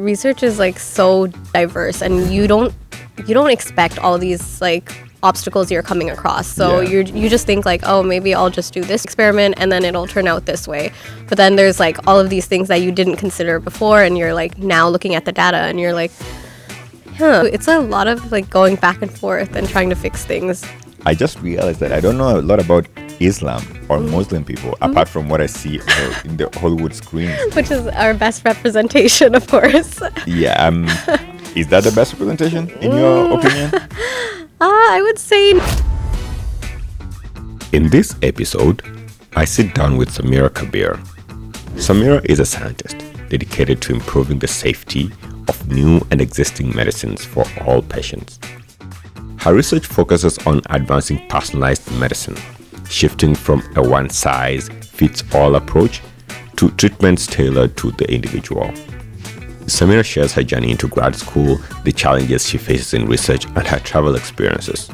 research is like so diverse, and you don't expect all these like obstacles you're coming across. So you just think like, oh, maybe I'll just do this experiment and then it'll turn out this way. But then there's like all of these things that you didn't consider before, and you're like now looking at the data and you're like, it's a lot of like going back and forth and trying to fix things. I just realized that I don't know a lot about Islam or Muslim people apart from what I see in the Hollywood screens. Which is our best representation, of course. Yeah, is that the best representation in your opinion? I would say. In this episode, I sit down with Samira Kabir. Samira is a scientist dedicated to improving the safety of new and existing medicines for all patients. Her research focuses on advancing personalized medicine, shifting from a one-size-fits-all approach to treatments tailored to the individual. Samira shares her journey into grad school, the challenges she faces in research, and her travel experiences.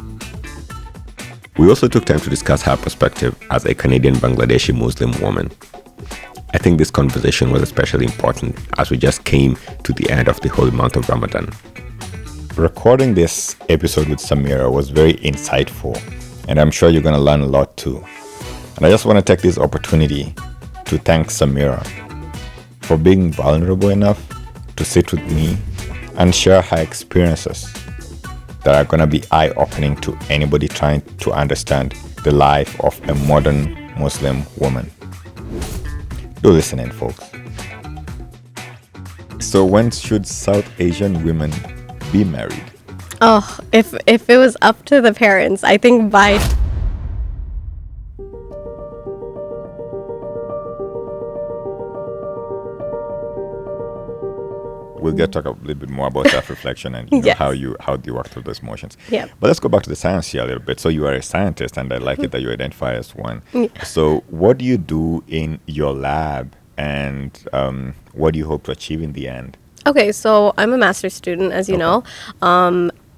We also took time to discuss her perspective as a Canadian Bangladeshi Muslim woman. I think this conversation was especially important as we just came to the end of the holy month of Ramadan. Recording this episode with Samira was very insightful, and I'm sure you're going to learn a lot too. And I just want to take this opportunity to thank Samira for being vulnerable enough to sit with me and share her experiences that are going to be eye-opening to anybody trying to understand the life of a modern Muslim woman. Do listen in, folks. So when should South Asian women be married? Oh, if it was up to the parents, I think by... We'll get to talk a little bit more about self-reflection and Yes. how you work through those emotions. Yeah. But let's go back to the science here a little bit. So you are a scientist, and I like it that you identify as one. Yeah. So what do you do in your lab, and what do you hope to achieve in the end? Okay, so I'm a master's student, as you know.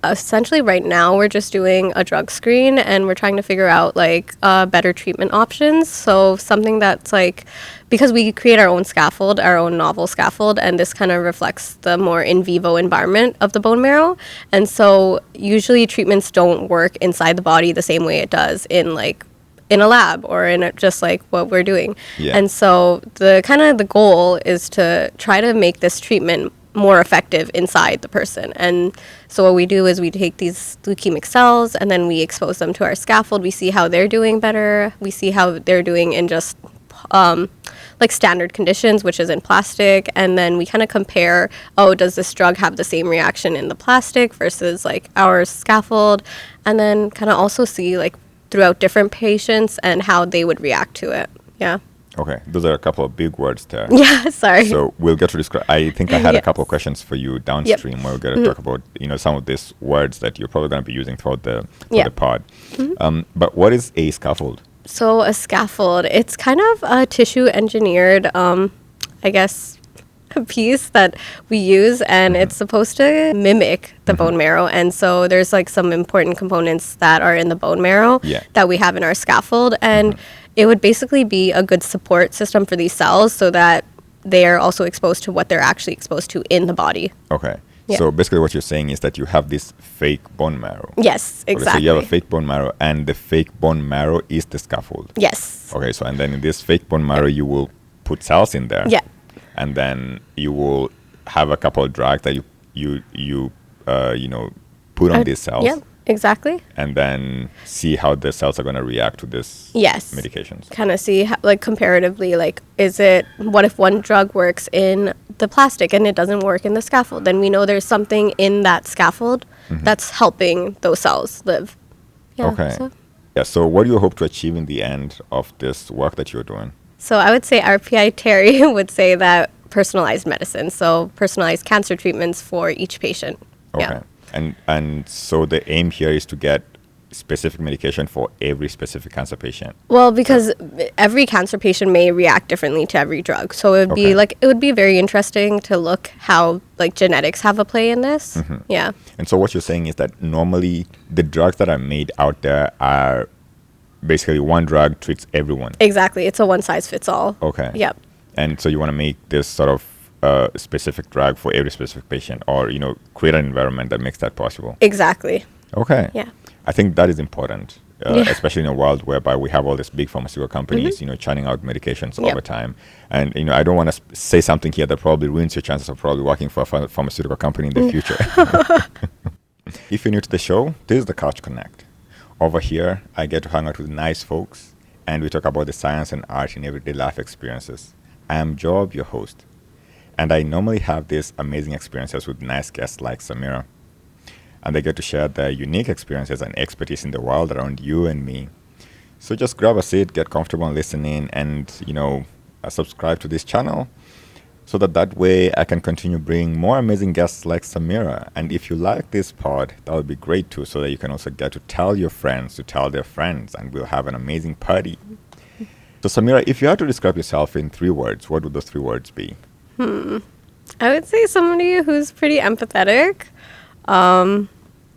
Essentially, right now, we're just doing a drug screen, and we're trying to figure out, like, better treatment options. So something that's, like, because we create our own scaffold, our own novel scaffold, and this kind of reflects the more in vivo environment of the bone marrow. And so usually treatments don't work inside the body the same way it does in, like, in a lab or in just like what we're doing. Yeah. And so the goal is to try to make this treatment more effective inside the person. And so what we do is we take these leukemic cells and then we expose them to our scaffold. We see how they're doing better. We see how they're doing in just like standard conditions, which is in plastic. And then we kind of compare, does this drug have the same reaction in the plastic versus like our scaffold? And then kind of also see like throughout different patients and how they would react to it. Yeah. Okay, those are a couple of big words there. Yeah, sorry. So we'll get to describe. I think I had a couple of questions for you downstream where we're going to talk about some of these words that you're probably going to be using throughout the pod. But what is a scaffold? So a scaffold, it's kind of a tissue engineered, I guess, a piece that we use, and it's supposed to mimic the bone marrow. And so there's like some important components that are in the bone marrow that we have in our scaffold, and it would basically be a good support system for these cells so that they are also exposed to what they're actually exposed to in the body. Okay. Yeah. So basically what you're saying is that you have this fake bone marrow. Yes, exactly. Okay, so you have a fake bone marrow, and the fake bone marrow is the scaffold. Yes. Okay, so and then in this fake bone marrow, you will put cells in there. Yeah. And then you will have a couple of drugs that you put on these cells. Yeah, exactly. And then see how the cells are going to react to this medications. Kind of see how, like comparatively, like what if one drug works in the plastic and it doesn't work in the scaffold? Then we know there's something in that scaffold that's helping those cells live. Yeah, okay. So what do you hope to achieve in the end of this work that you're doing? So I would say our PI Terry would say that personalized medicine, so personalized cancer treatments for each patient. Okay. Yeah. And so the aim here is to get specific medication for every specific cancer patient. Well, because every cancer patient may react differently to every drug. So it would be very interesting to look how like genetics have a play in this. Yeah. And so what you're saying is that normally the drugs that are made out there are basically one drug treats everyone. Exactly. It's a one size fits all. Okay. Yep. And so you want to make this sort of a specific drug for every specific patient, or create an environment that makes that possible. Exactly. Okay. Yeah. I think that is important, Yeah. especially in a world whereby we have all these big pharmaceutical companies, churning out medications all the time. And I don't want to say something here that probably ruins your chances of probably working for a pharmaceutical company in the future. If you're new to the show, this is the Couch Connect. Over here, I get to hang out with nice folks, and we talk about the science and art in everyday life experiences. I am Joab, your host, and I normally have these amazing experiences with nice guests like Samira, and they get to share their unique experiences and expertise in the world around you and me. So just grab a seat, get comfortable and listen in, and subscribe to this channel, so that way I can continue bringing more amazing guests like Samira. And if you like this pod, that would be great too, so that you can also get to tell your friends to tell their friends, and we'll have an amazing party. So Samira, if you had to describe yourself in 3 words, what would those 3 words be? I would say somebody who's pretty empathetic,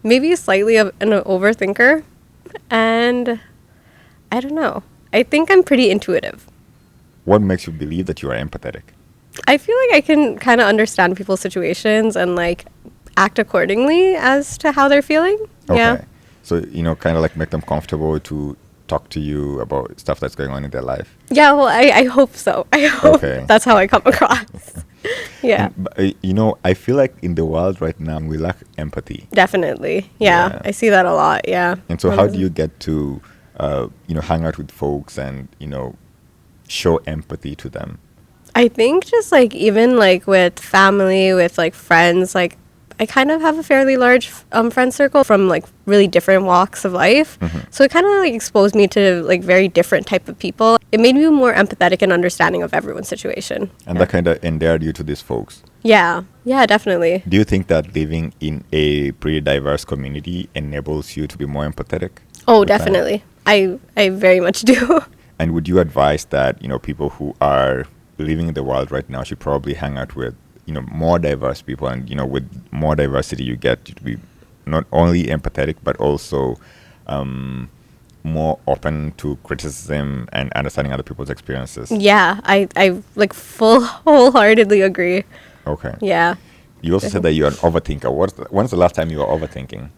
maybe slightly of an overthinker, and I don't know. I think I'm pretty intuitive. What makes you believe that you are empathetic? I feel like I can kind of understand people's situations and like act accordingly as to how they're feeling. Okay. Yeah. So, kind of like make them comfortable to talk to you about stuff that's going on in their life. Yeah, well, I hope so. I hope that's how I come across. Yeah. But, I feel like in the world right now, we lack empathy. Definitely. Yeah. I see that a lot. Yeah. And so how do you get to, hang out with folks and, show empathy to them? I think just like even like with family, with like friends, like I kind of have a fairly large friend circle from like really different walks of life. So it kind of like exposed me to like very different type of people. It made me more empathetic and understanding of everyone's situation. And that kind of endeared you to these folks. Yeah. Yeah, definitely. Do you think that living in a pretty diverse community enables you to be more empathetic? Oh, definitely. I very much do. And would you advise that, people who are living in the world right now should probably hang out with more diverse people, and with more diversity you get to be not only empathetic but also more open to criticism and understanding other people's experiences? Yeah, I like wholeheartedly agree. Okay. Yeah. You also said that you're an overthinker. When's the last time you were overthinking?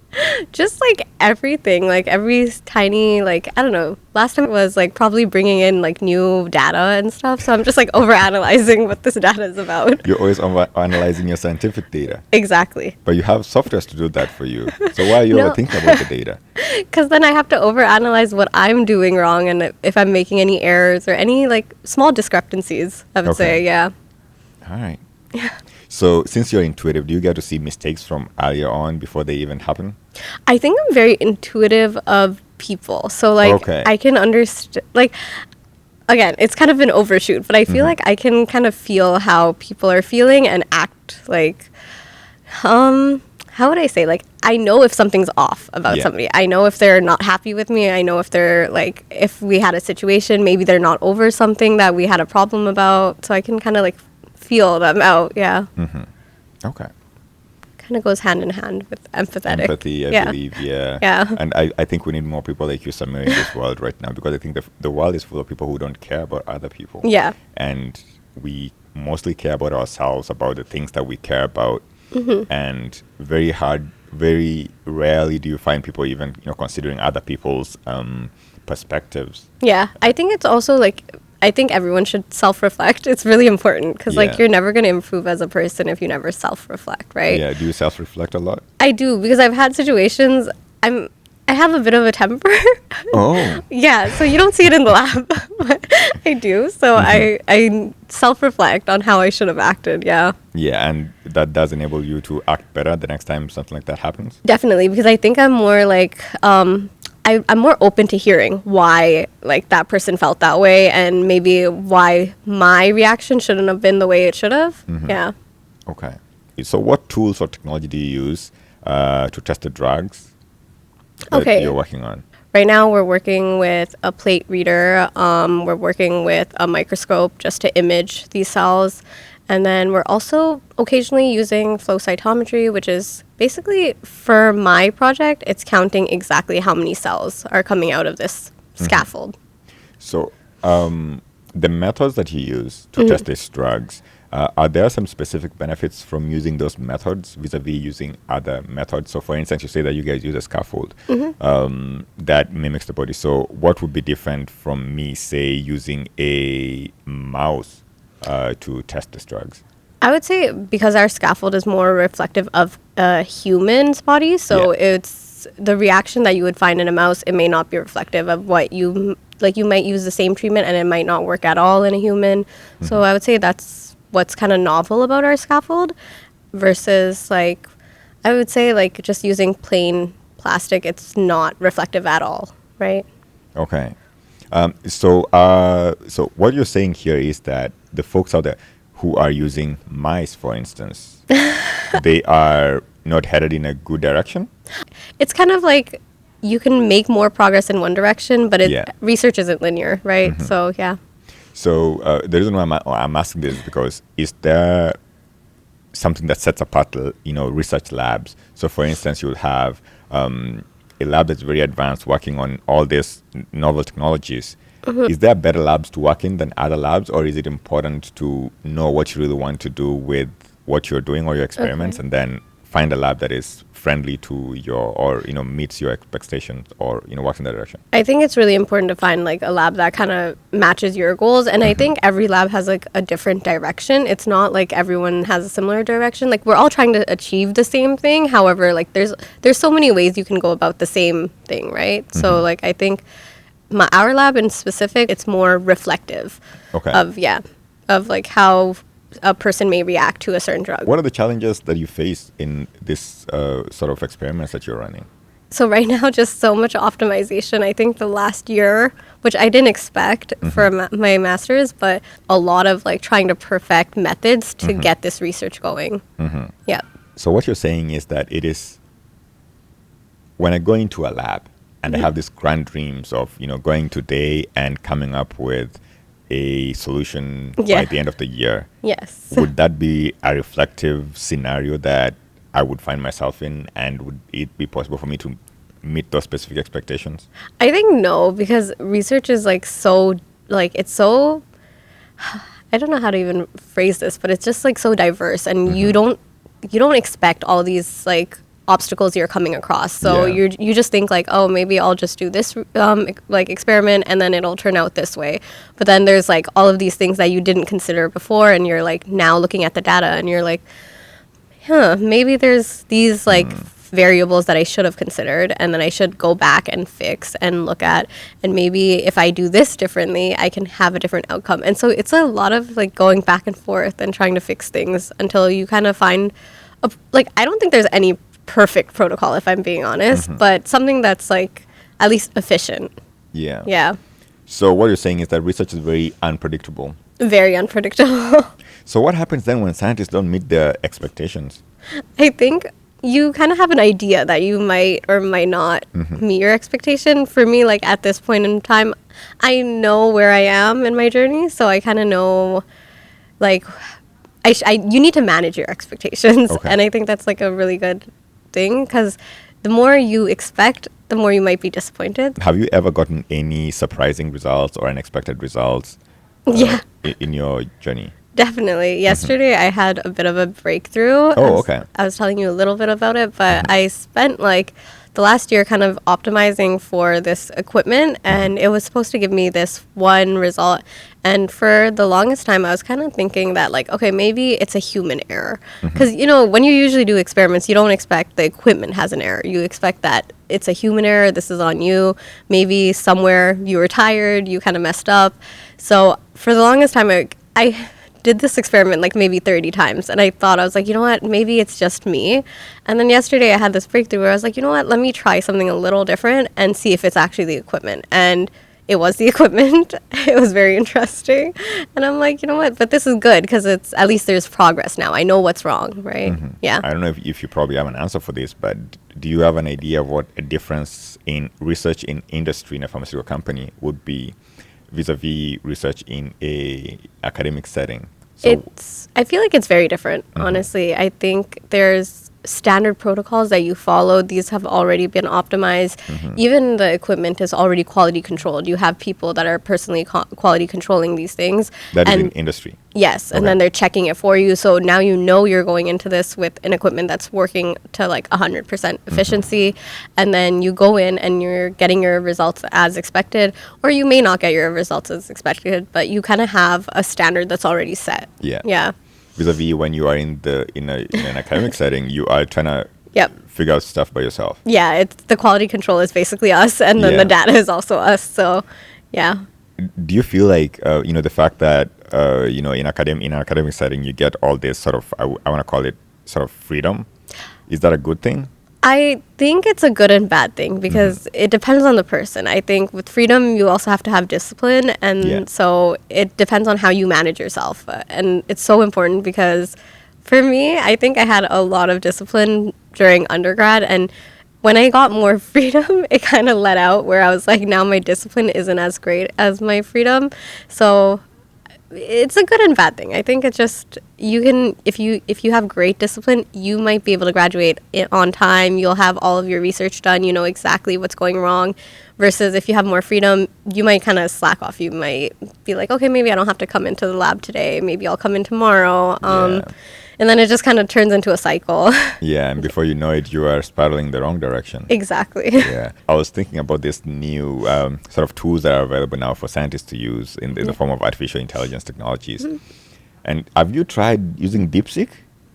Just like everything, like every tiny, like, I don't know. Last time was like probably bringing in like new data and stuff. So I'm just like overanalyzing what this data is about. You're always analyzing your scientific data. Exactly. But you have softwares to do that for you. So why are you overthinking about the data? Because then I have to overanalyze what I'm doing wrong and if I'm making any errors or any like small discrepancies, I would say, yeah. All right. Yeah. So since you're intuitive, do you get to see mistakes from earlier on before they even happen? I think I'm very intuitive of people. So like I can understand, like, again, it's kind of an overshoot, but I feel like I can kind of feel how people are feeling and act like, how would I say? Like, I know if something's off about somebody. I know if they're not happy with me. I know if they're like, if we had a situation, maybe they're not over something that we had a problem about. So I can kind of like feel them out. Yeah. Okay. Kind of goes hand in hand with empathetic. Empathy, I believe, Yeah. And I think we need more people like you, Samira, in this world right now, because I think the world is full of people who don't care about other people. Yeah. And we mostly care about ourselves, about the things that we care about. And very rarely do you find people even, considering other people's perspectives. Yeah. I think it's also like, I think everyone should self-reflect. It's really important because like you're never going to improve as a person if you never self-reflect, right? Yeah. Do you self-reflect a lot? I do, because I've had situations. I have a bit of a temper. Oh. Yeah. So you don't see it in the lab, but I do. So I self-reflect on how I should have acted. Yeah. Yeah, and that does enable you to act better the next time something like that happens? Definitely, because I think I'm more like I'm more open to hearing why like that person felt that way and maybe why my reaction shouldn't have been the way it should have. Yeah. Okay. So what tools or technology do you use to test the drugs that you're working on? Right now we're working with a plate reader. We're working with a microscope just to image these cells. And then we're also occasionally using flow cytometry, which is basically, for my project, it's counting exactly how many cells are coming out of this scaffold. So the methods that you use to test these drugs, Are there some specific benefits from using those methods vis-a-vis using other methods? So, for instance, you say that you guys use a scaffold that mimics the body. So, what would be different from me, say, using a mouse to test these drugs? I would say because our scaffold is more reflective of a human's body, so it's the reaction that you would find in a mouse, it may not be reflective of what you might use the same treatment and it might not work at all in a human. So I would say that's what's kind of novel about our scaffold versus I would say just using plain plastic, it's not reflective at all, right? Okay. So what you're saying here is that the folks out there who are using mice, for instance, they are not headed in a good direction? It's kind of like you can make more progress in one direction, but research isn't linear, right? So, yeah. So the reason why I'm asking this is because is there something that sets apart, research labs? So, for instance, you'll have a lab that's very advanced working on all these novel technologies. Is there better labs to work in than other labs, or is it important to know what you really want to do with what you're doing or your experiments and then find a lab that is friendly to meets your expectations or, works in that direction? I think it's really important to find a lab that kind of matches your goals. And I think every lab has a different direction. It's not like everyone has a similar direction. We're all trying to achieve the same thing. However, there's so many ways you can go about the same thing, right? So I think our lab in specific, it's more reflective of how a person may react to a certain drug. What are the challenges that you face in this sort of experiments that you're running? So right now, just so much optimization. I think the last year, which I didn't expect for my master's, but a lot of trying to perfect methods to get this research going. Yeah. So what you're saying is that it is when I go into a lab and I have these grand dreams of, going today and coming up with a solution by the end of the year. Yes. Would that be a reflective scenario that I would find myself in, and would it be possible for me to meet those specific expectations? I think no, because research is it's so, I don't know how to even phrase this, but it's just so diverse, and you don't expect all these obstacles you're coming across. So you just think oh, maybe I'll just do this experiment and then it'll turn out this way. But then there's all of these things that you didn't consider before, and you're now looking at the data and you're maybe there's these variables that I should have considered, and then I should go back and fix and look at, and maybe if I do this differently, I can have a different outcome. And so it's a lot of going back and forth and trying to fix things until you kind of find I don't think there's any perfect protocol, if I'm being honest, but something that's at least efficient. Yeah. So what you're saying is that research is very unpredictable. Very unpredictable. So what happens then when scientists don't meet their expectations? I think you kind of have an idea that you might or might not meet your expectation. For me, at this point in time, I know where I am in my journey, so I kind of know you need to manage your expectations. And I think that's a really good thing, because the more you expect, the more you might be disappointed. Have you ever gotten any surprising results or unexpected results in your journey? Definitely. Yesterday I had a bit of a breakthrough. I was telling you a little bit about it, but I spent the last year kind of optimizing for this equipment, and it was supposed to give me this one result. And for the longest time, I was kind of thinking that okay, maybe it's a human error. Because, when you usually do experiments, you don't expect the equipment has an error. You expect that it's a human error. This is on you. Maybe somewhere you were tired, you kind of messed up. So for the longest time, I did this experiment maybe 30 times, and I thought, I was you know what, maybe it's just me. And then yesterday I had this breakthrough where I was you know what, let me try something a little different and see if it's actually the equipment. And it was the equipment. It was very interesting. And I'm you know what, but this is good, because it's at least there's progress now. I know what's wrong, right? Yeah. I don't know if you probably have an answer for this, but do you have an idea of what a difference in research in industry in a pharmaceutical company would be vis-a-vis research in a academic setting? So I feel it's very different, honestly. I think there's standard protocols that you follow, these have already been optimized. Even the equipment is already quality controlled. You have people that are personally quality controlling these things. That is in industry. Yes, and then they're checking it for you. So now you know you're going into this with an equipment that's working to like 100% efficiency. And then you go in and you're getting your results as expected, or you may not get your results as expected, but you kind of have a standard that's already set. Yeah. Yeah. Vis-a-vis when you are in an academic setting, you are trying to figure out stuff by yourself. Yeah, it's the quality control is basically us, and then the data is also us. So, yeah. Do you feel like the fact that in an academic setting you get all this sort of I want to call it sort of freedom? Is that a good thing? I think it's a good and bad thing because it depends on the person. I think with freedom, you also have to have discipline. And so it depends on how you manage yourself. And it's so important because for me, I think I had a lot of discipline during undergrad. And when I got more freedom, it kind of let out where I was like, now my discipline isn't as great as my freedom. So it's a good and bad thing. I think it's just you can if you have great discipline, you might be able to graduate on time. You'll have all of your research done. You know exactly what's going wrong. Versus if you have more freedom, you might kind of slack off. You might be like, okay, maybe I don't have to come into the lab today. Maybe I'll come in tomorrow. And then it just kind of turns into a cycle. Yeah, and before you know it, you are spiraling the wrong direction. Exactly. Yeah. I was thinking about this new sort of tools that are available now for scientists to use in the form of artificial intelligence technologies. And have you tried using Deepseek?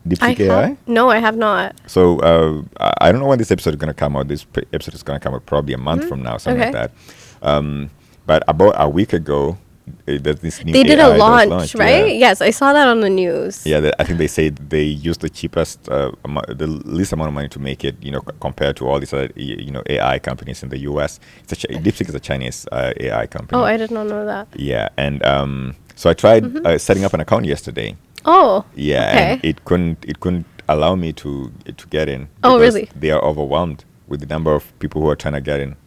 Deepseek AI? No, I have not. So I don't know when this episode is going to come out. This episode is going to come out probably a month from now, something like that. But about a week ago, there's this new they did AI a launch, right? Yes, I saw that on the news. Yeah, I think they say they used the cheapest, the least amount of money to make it, compared to all these other, AI companies in the US. Deepseek is a Chinese AI company. Oh, I did not know that. Yeah, and so I tried setting up an account yesterday. Oh, yeah, okay. And it couldn't allow me to get in. Oh, really? They are overwhelmed with the number of people who are trying to get in.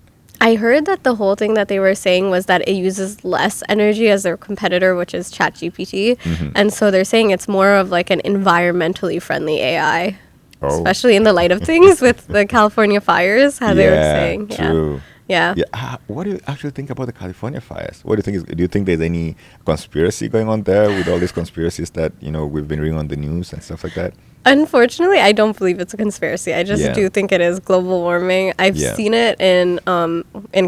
I heard that the whole thing that they were saying was that it uses less energy as their competitor, which is ChatGPT. And so they're saying it's more of like an environmentally friendly AI, especially in the light of things with the California fires, how they were saying. True. Yeah. What do you actually think about the California fires? What do you think? Do you think there's any conspiracy going on there with all these conspiracies that, we've been reading on the news and stuff like that? Unfortunately, I don't believe it's a conspiracy. I just do think it is global warming. I've seen it in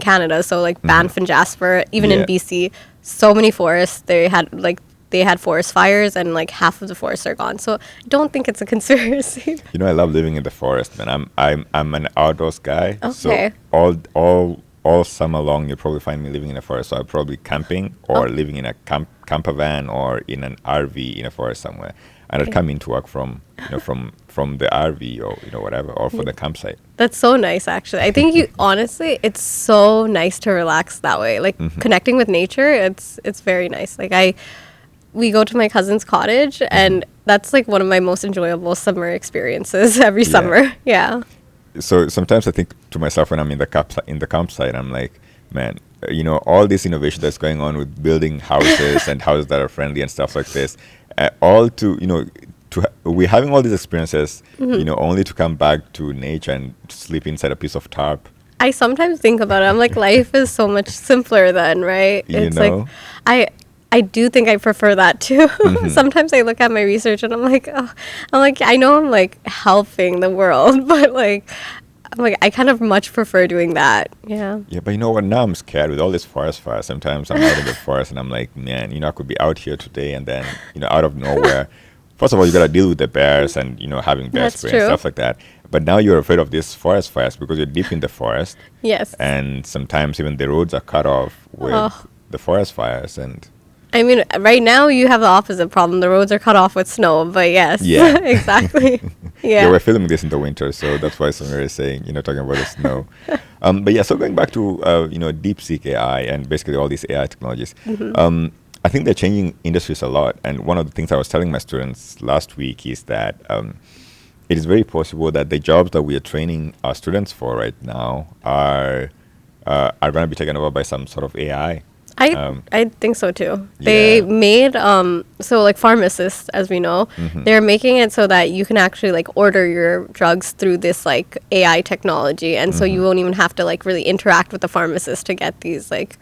Canada, so like Banff and Jasper, even in BC, so many forests. They had forest fires and like half of the forests are gone. So I don't think it's a conspiracy. I love living in the forest, man. I'm an outdoors guy. Okay. So all summer long, you'll probably find me living in a forest. So I'm probably camping or living in a camper van or in an RV in a forest somewhere. And I'd come into work from the RV or whatever, or for the campsite. That's so nice, actually. I think honestly, it's so nice to relax that way. Like connecting with nature, it's very nice. Like we go to my cousin's cottage, and that's like one of my most enjoyable summer experiences every summer. Yeah. So sometimes I think to myself when I'm in the campsite, I'm like, man, all this innovation that's going on with building houses and houses that are friendly and stuff like this, we're having all these experiences, only to come back to nature and sleep inside a piece of tarp. I sometimes think about it. I'm like, life is so much simpler then, right? It's like, I do think I prefer that too. Sometimes I look at my research and I'm like, I know I'm like helping the world, but like, I'm like, I kind of much prefer doing that. Yeah. Yeah, but you know what? Now I'm scared with all this forest fire. Sometimes I'm out in the forest and I'm like, man, I could be out here today and then, out of nowhere. First of all, you got to deal with the bears and, having bear spray and stuff like that. But now you're afraid of these forest fires because you're deep in the forest. Yes. And sometimes even the roads are cut off with the forest fires. And I mean, right now you have the opposite problem. The roads are cut off with snow, but yes. Yeah. Exactly. Yeah, we're filming this in the winter, so that's why Samira is saying, talking about the snow. But yeah, so going back to, Deepseek AI and basically all these AI technologies, I think they're changing industries a lot. And one of the things I was telling my students last week is that it is very possible that the jobs that we are training our students for right now are going to be taken over by some sort of AI. I think so too. They made so like pharmacists, as we know, they're making it so that you can actually like order your drugs through this like AI technology, and so you won't even have to like really interact with the pharmacist to get these like.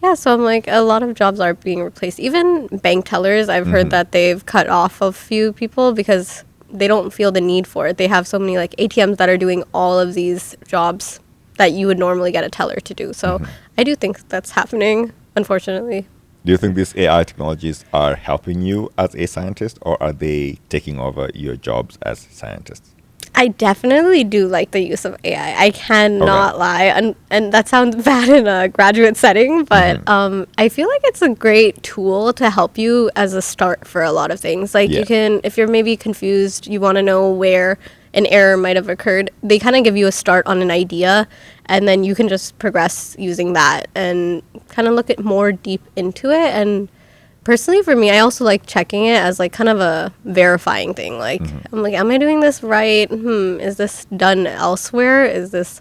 Yeah, so I'm like, a lot of jobs are being replaced. Even bank tellers, I've heard that they've cut off a few people because they don't feel the need for it. They have so many like ATMs that are doing all of these jobs that you would normally get a teller to do. So I do think that's happening, unfortunately. Do you think these AI technologies are helping you as a scientist, or are they taking over your jobs as scientists? I definitely do like the use of AI. I cannot lie, and that sounds bad in a graduate setting, but I feel like it's a great tool to help you as a start for a lot of things. Like you can, if you're maybe confused, you want to know where an error might have occurred, they kind of give you a start on an idea, and then you can just progress using that and kind of look at more deep into it. And personally, for me, I also like checking it as like kind of a verifying thing. Like I'm like, am I doing this right? Is this done elsewhere? Is this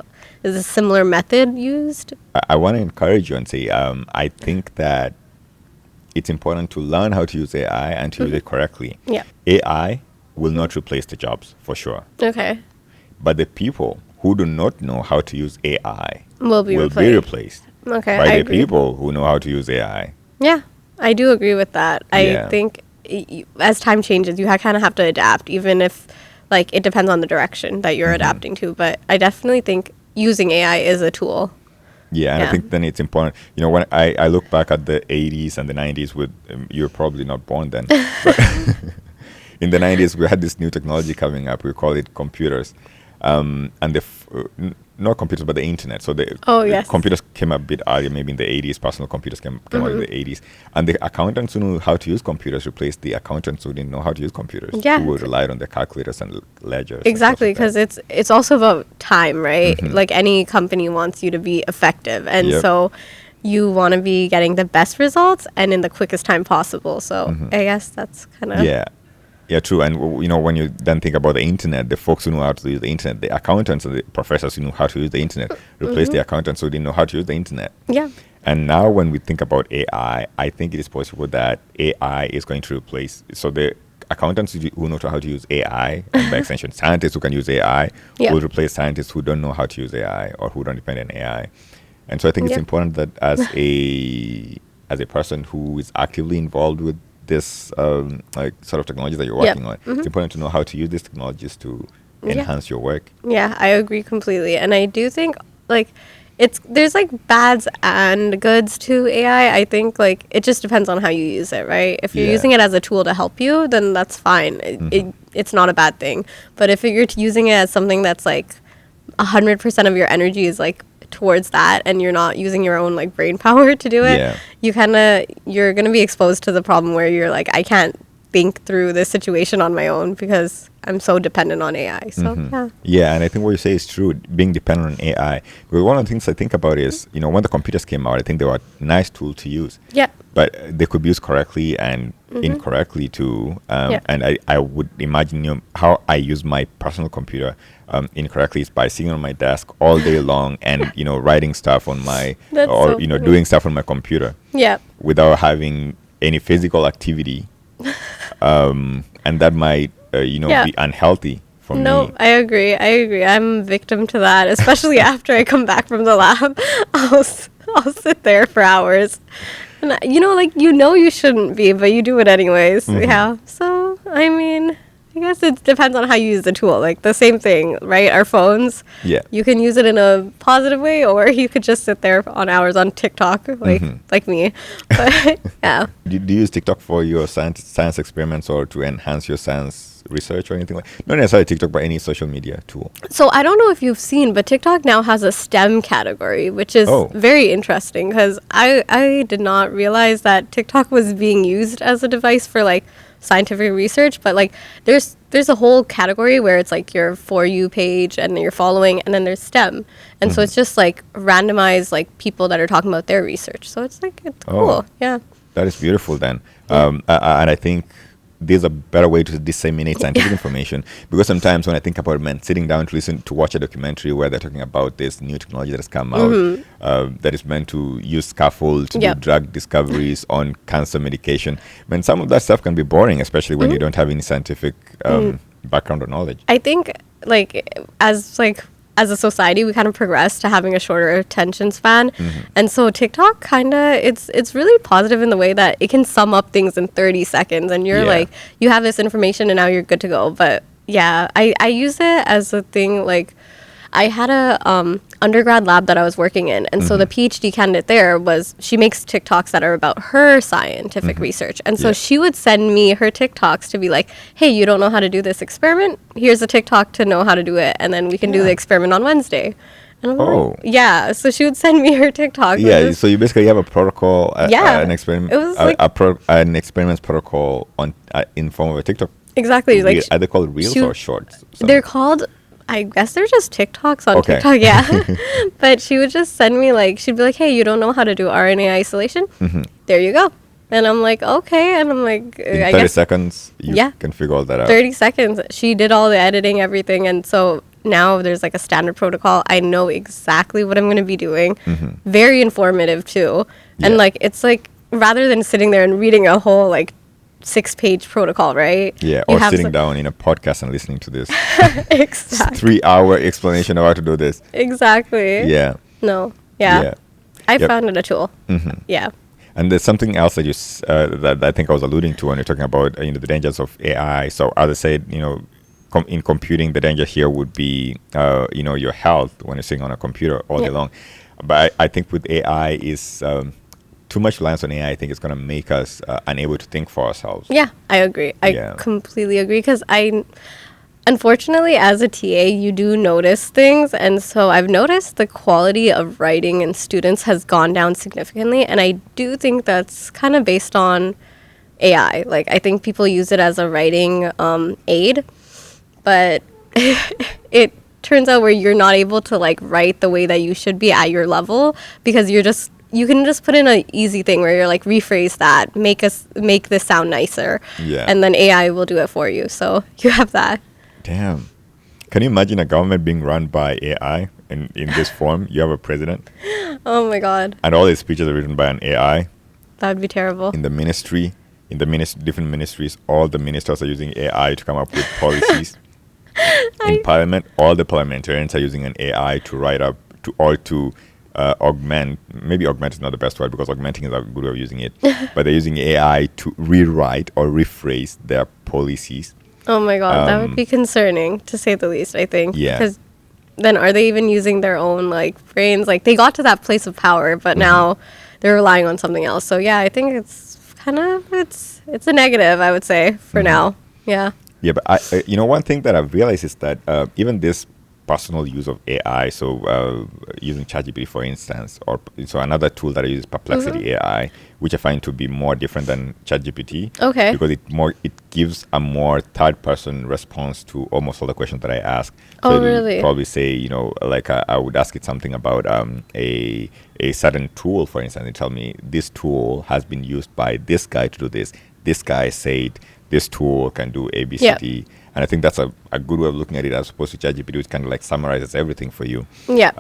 similar method used? I want to encourage you and say, I think that it's important to learn how to use AI and to use it correctly. Yeah. AI will not replace the jobs for sure. Okay. But the people who do not know how to use AI Will be replaced Okay, by I the agree. people who know how to use AI. Yeah, I do agree with that. Yeah. I think as time changes, you kind of have to adapt, even if like it depends on the direction that you're adapting to. But I definitely think using AI is a tool. Yeah, and I think then it's important. You know, when I look back at the 80s and the 90s with, you're probably not born then. But in the 90s, we had this new technology coming up. We call it computers. And not computers, but the internet. So the computers came up a bit earlier, maybe in the 80s. Personal computers came out in the 80s. And the accountants who knew how to use computers replaced the accountants who didn't know how to use computers. Yeah. Who relied on their calculators and ledgers. Exactly, because it's also about time, right? Like any company wants you to be effective. And so you want to be getting the best results and in the quickest time possible. So I guess that's kind of... Yeah, true. And, you know, when you then think about the internet, the folks who know how to use the internet, the accountants and the professors who know how to use the internet replaced the accountants who didn't know how to use the internet. Yeah. And now when we think about AI, I think it is possible that AI is going to replace... So the accountants who know how to use AI, and by extension, scientists who can use AI, will replace scientists who don't know how to use AI or who don't depend on AI. And so I think it's important that as a person who is actively involved with this like sort of technology that you're working on, it's important to know how to use these technologies to enhance your work. Yeah, I agree completely. And I do think like there's like bads and goods to AI. I think like it just depends on how you use it, right? If you're using it as a tool to help you, then that's fine. It's not a bad thing. But if you're using it as something that's like 100% of your energy is like towards that, and you're not using your own like brain power to do it, you're going to be exposed to the problem where you're like, I can't think through this situation on my own because I'm so dependent on AI. So yeah, and I think what you say is true, being dependent on AI. But one of the things I think about is, you know, when the computers came out, I think they were a nice tool to use. Yeah. But they could be used correctly and incorrectly too. And I would imagine, you know, how I use my personal computer incorrectly is by sitting on my desk all day long and, you know, writing stuff on my, doing stuff on my computer. Yeah. Without having any physical activity. And that might, be unhealthy for me. No, I agree. I'm a victim to that, especially after I come back from the lab. I'll sit there for hours. And, you shouldn't be, but you do it anyways. Yeah. So, I mean, I guess it depends on how you use the tool. Like the same thing, right? Our phones. Yeah. You can use it in a positive way, or you could just sit there on hours on TikTok, like me. But yeah. Do you use TikTok for your science experiments or to enhance your science research or anything like? Not necessarily TikTok, but any social media tool. So I don't know if you've seen, but TikTok now has a STEM category, which is very interesting because I did not realize that TikTok was being used as a device for like scientific research, but like there's a whole category where it's like your For You page and you're following, and then there's STEM, and so it's just like randomized like people that are talking about their research. So it's like it's cool. Yeah, that is beautiful then. And I think there's a better way to disseminate scientific information. Because sometimes when I think about sitting down to watch a documentary where they're talking about this new technology that has come out that is meant to use scaffold to do drug discoveries on cancer medication. Some of that stuff can be boring, especially when you don't have any scientific background or knowledge. I think as a society, we kind of progress to having a shorter attention span. And so TikTok kind of, it's really positive in the way that it can sum up things in 30 seconds. And you're like, you have this information and now you're good to go. But yeah, I use it as a thing. Like, I had a undergrad lab that I was working in. And so the PhD candidate there she makes TikToks that are about her scientific research. And so she would send me her TikToks to be like, hey, you don't know how to do this experiment? Here's a TikTok to know how to do it. And then we can do the experiment on Wednesday. And I'm like, yeah. So she would send me her TikTok. Yeah. So you basically have a protocol, an experiment, it was like an experiment protocol in form of a TikTok. Exactly. Like, are they called reels or shorts? They're called, I guess they're just TikToks on TikTok, yeah. But she would just send me, like, she'd be like, hey, you don't know how to do RNA isolation? There you go. And I'm like, okay. And I'm like, in 30 seconds, you can figure all that out. 30 seconds. She did all the editing, everything. And so now there's like a standard protocol. I know exactly what I'm going to be doing. Very informative, too. And like, it's like, rather than sitting there and reading a whole, like, 6-page protocol, right? Yeah, or sitting down in a podcast and listening to this exactly 3-hour explanation of how to do this. Exactly. Yeah. No. Yeah. I found it a tool. Yeah. And there's something else that that I think I was alluding to when you're talking about the dangers of AI. So as I said, in computing, the danger here would be your health when you're sitting on a computer all day long. But I think with AI is too much reliance on AI, I think it's going to make us unable to think for ourselves. Yeah, I agree. I completely agree, because unfortunately, as a TA, you do notice things. And so I've noticed the quality of writing in students has gone down significantly. And I do think that's kind of based on AI. Like, I think people use it as a writing aid, but it turns out where you're not able to, like, write the way that you should be at your level, because you can just put in an easy thing where you're like, rephrase that, make this sound nicer. Yeah. And then AI will do it for you. So you have that. Damn. Can you imagine a government being run by AI in this form? You have a president. Oh my God. And all his speeches are written by an AI. That would be terrible. In the ministry, different ministries, all the ministers are using AI to come up with policies. In parliament, all the parliamentarians are using an AI to write up to augment. Maybe augment is not the best word, because augmenting is a good way of using it. But they're using AI to rewrite or rephrase their policies. Oh my God, that would be concerning, to say the least, I think. Yeah. Because then are they even using their own, like, brains? Like, they got to that place of power, but now they're relying on something else. So yeah, I think it's kind of, it's a negative, I would say, for now. Yeah. Yeah, but one thing that I've realized is that even this personal use of AI, so using ChatGPT, for instance, so another tool that I use is Perplexity AI, which I find to be more different than ChatGPT. Okay. Because it gives a more third-person response to almost all the questions that I ask. So really? Probably say, like I would ask it something about a certain tool, for instance, and tell me this tool has been used by this guy to do this. This guy said this tool can do A, B, C, D. And I think that's a good way of looking at it, as opposed to ChatGPT, which kind of like summarizes everything for you. Yeah.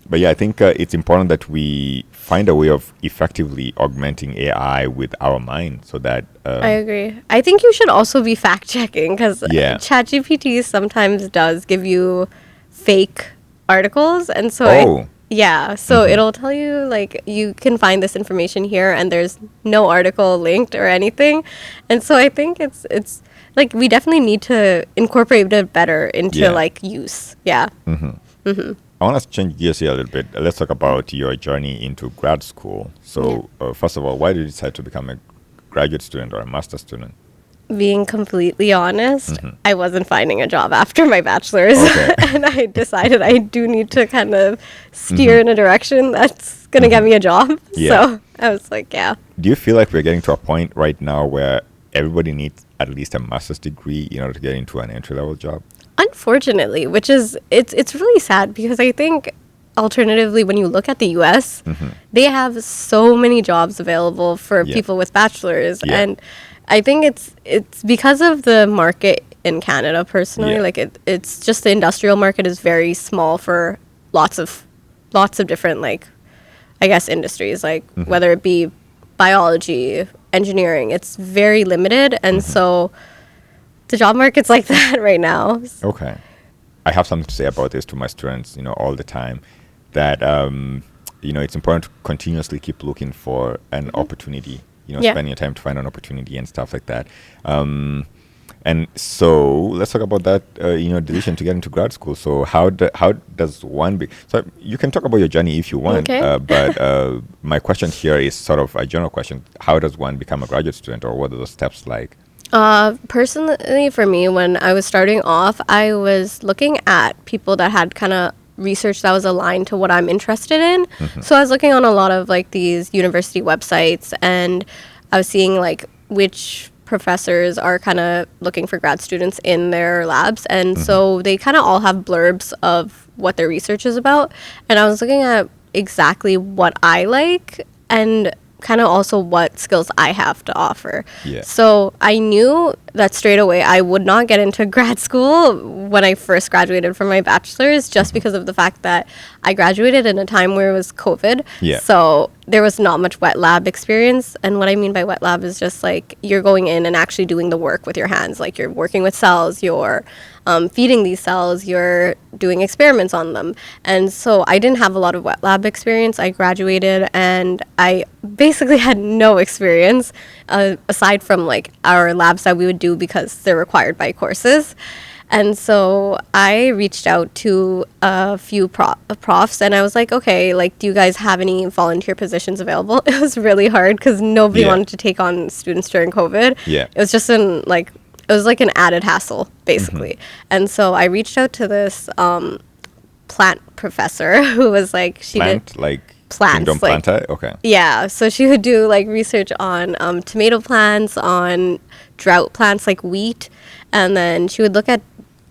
But yeah, I think it's important that we find a way of effectively augmenting AI with our mind, so that... I agree. I think you should also be fact-checking, because ChatGPT sometimes does give you fake articles. And so... So it'll tell you, like, you can find this information here, and there's no article linked or anything. And so I think it's like, we definitely need to incorporate it better into like use. Yeah. I want to change gears here a little bit. Let's talk about your journey into grad school. So first of all, why did you decide to become a graduate student or a master's student? Being completely honest, I wasn't finding a job after my bachelor's. And I decided I do need to kind of steer in a direction that's going to get me a job. So I was like, Do you feel like we're getting to a point right now where everybody needs at least a master's degree in order to get into an entry-level job? Unfortunately, which is, it's really sad, because I think alternatively, when you look at the US, they have so many jobs available for people with bachelors. Yeah. And I think it's because of the market in Canada personally. Yeah. Like it's just the industrial market is very small for lots of different, like, I guess, industries, like whether it be biology, engineering, it's very limited. And so the job market's like that right now. Okay. I have something to say about this to my students, all the time, that, it's important to continuously keep looking for an opportunity, spend your time to find an opportunity and stuff like that. And so let's talk about that, decision to get into grad school. So how does one so you can talk about your journey if you want, Okay. but my question here is sort of a general question. How does one become a graduate student, or what are those steps like? Personally, for me, when I was starting off, I was looking at people that had kind of research that was aligned to what I'm interested in. So I was looking on a lot of like these university websites, and I was seeing like which professors are kind of looking for grad students in their labs. And so they kind of all have blurbs of what their research is about. And I was looking at exactly what I like and kind of also what skills I have to offer. Yeah. So I knew that straight away I would not get into grad school when I first graduated from my bachelor's, just because of the fact that I graduated in a time where it was COVID. Yeah. So there was not much wet lab experience. And what I mean by wet lab is just like you're going in and actually doing the work with your hands. Like you're working with cells, you're feeding these cells, you're doing experiments on them. And so I didn't have a lot of wet lab experience. I graduated and I basically had no experience aside from like our labs that we would do because they're required by courses. And so I reached out to a few profs and I was like, okay, like, do you guys have any volunteer positions available? It was really hard because nobody wanted to take on students during COVID. Yeah. It was just it was like an added hassle, basically. And so I reached out to this plant professor who was like, plants, Kingdom like, planta? Okay. yeah, so she would do like research on tomato plants, on drought plants like wheat, and then she would look at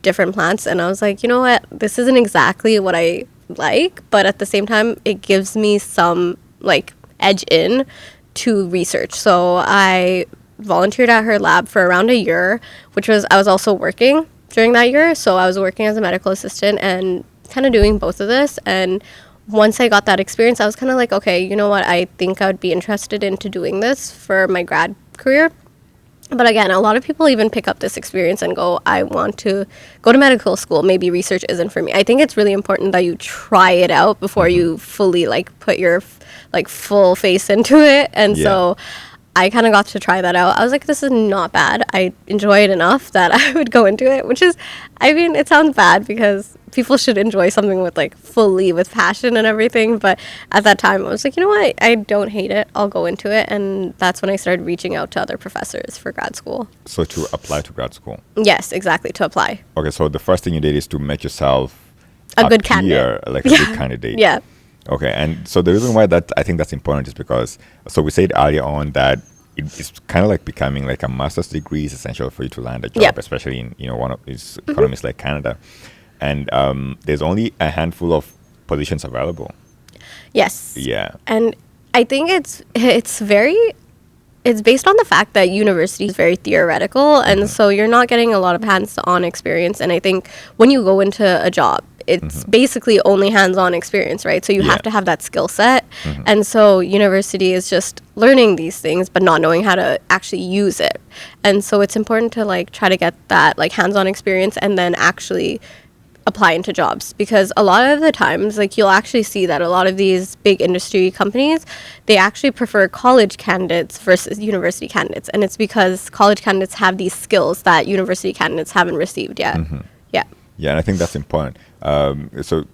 different plants, and I was like, you know what, this isn't exactly what I like, but at the same time it gives me some like edge in to research. So I volunteered at her lab for around a year, I was also working during that year, so I was working as a medical assistant and kind of doing both of this. And once I got that experience, I was kind of like, okay, you know what, I think I would be interested into doing this for my grad career. But again, a lot of people even pick up this experience and go, I want to go to medical school. Maybe research isn't for me. I think it's really important that you try it out before you fully like put your like full face into it. And so I kind of got to try that out. I was like, this is not bad. I enjoy it enough that I would go into it, which is, I mean, it sounds bad because people should enjoy something with like fully with passion and everything. But at that time I was like, you know what? I don't hate it. I'll go into it. And that's when I started reaching out to other professors for grad school. So to apply to grad school? Yes, exactly. To apply. Okay. So the first thing you did is to make yourself a good candidate. Like a good candidate. Yeah. Okay, and so the reason why that I think that's important is because, so we said earlier on that it's kind of like becoming like a master's degree is essential for you to land a job, especially in one of these economies like Canada, and there's only a handful of positions available. Yes. Yeah. And I think it's based on the fact that university is very theoretical, and so you're not getting a lot of hands-on experience. And I think when you go into a job, it's basically only hands-on experience, right? So you have to have that skill set. And so university is just learning these things, but not knowing how to actually use it. And so it's important to like try to get that like hands-on experience and then actually apply into jobs, because a lot of the times like you'll actually see that a lot of these big industry companies, they actually prefer college candidates versus university candidates, and it's because college candidates have these skills that university candidates haven't received yet. Yeah, and I think that's important. So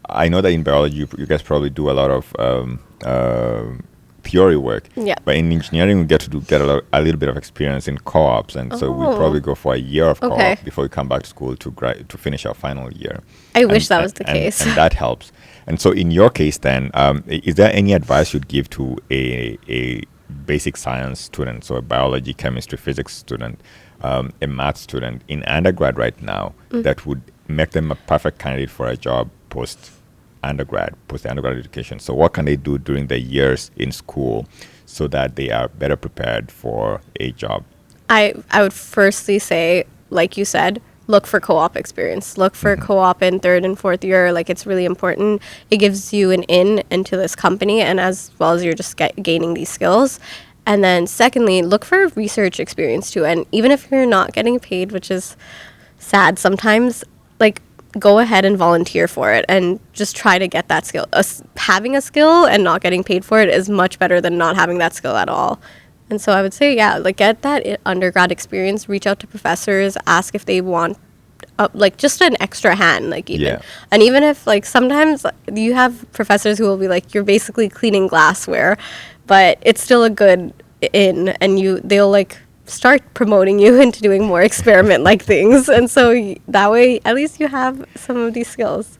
I know that in biology you guys probably do a lot of theory work. Yeah. But in engineering we get a little bit of experience in co-ops, and so we probably go for a year of co-op before we come back to school to finish our final year. I wish that was the case. And that helps. And so in your case then, is there any advice you'd give to a basic science student, so a biology, chemistry, physics student, a math student in undergrad right now that would make them a perfect candidate for a job post post-undergrad education. So what can they do during their years in school so that they are better prepared for a job? I would firstly say, like you said, look for co-op experience. Look for co-op in third and fourth year. Like, it's really important. It gives you an in into this company, and as well as you're just gaining these skills. And then secondly, look for research experience too. And even if you're not getting paid, which is sad sometimes, like, go ahead and volunteer for it and just try to get that skill. Having a skill and not getting paid for it is much better than not having that skill at all. And so I would say, yeah, like, get that undergrad experience, reach out to professors, ask if they want, like, just an extra hand, like, even. Yeah. And even if, like, sometimes you have professors who will be like, you're basically cleaning glassware, but it's still a good in, and they'll, like, start promoting you into doing more experiment-like things. And so that way, at least you have some of these skills.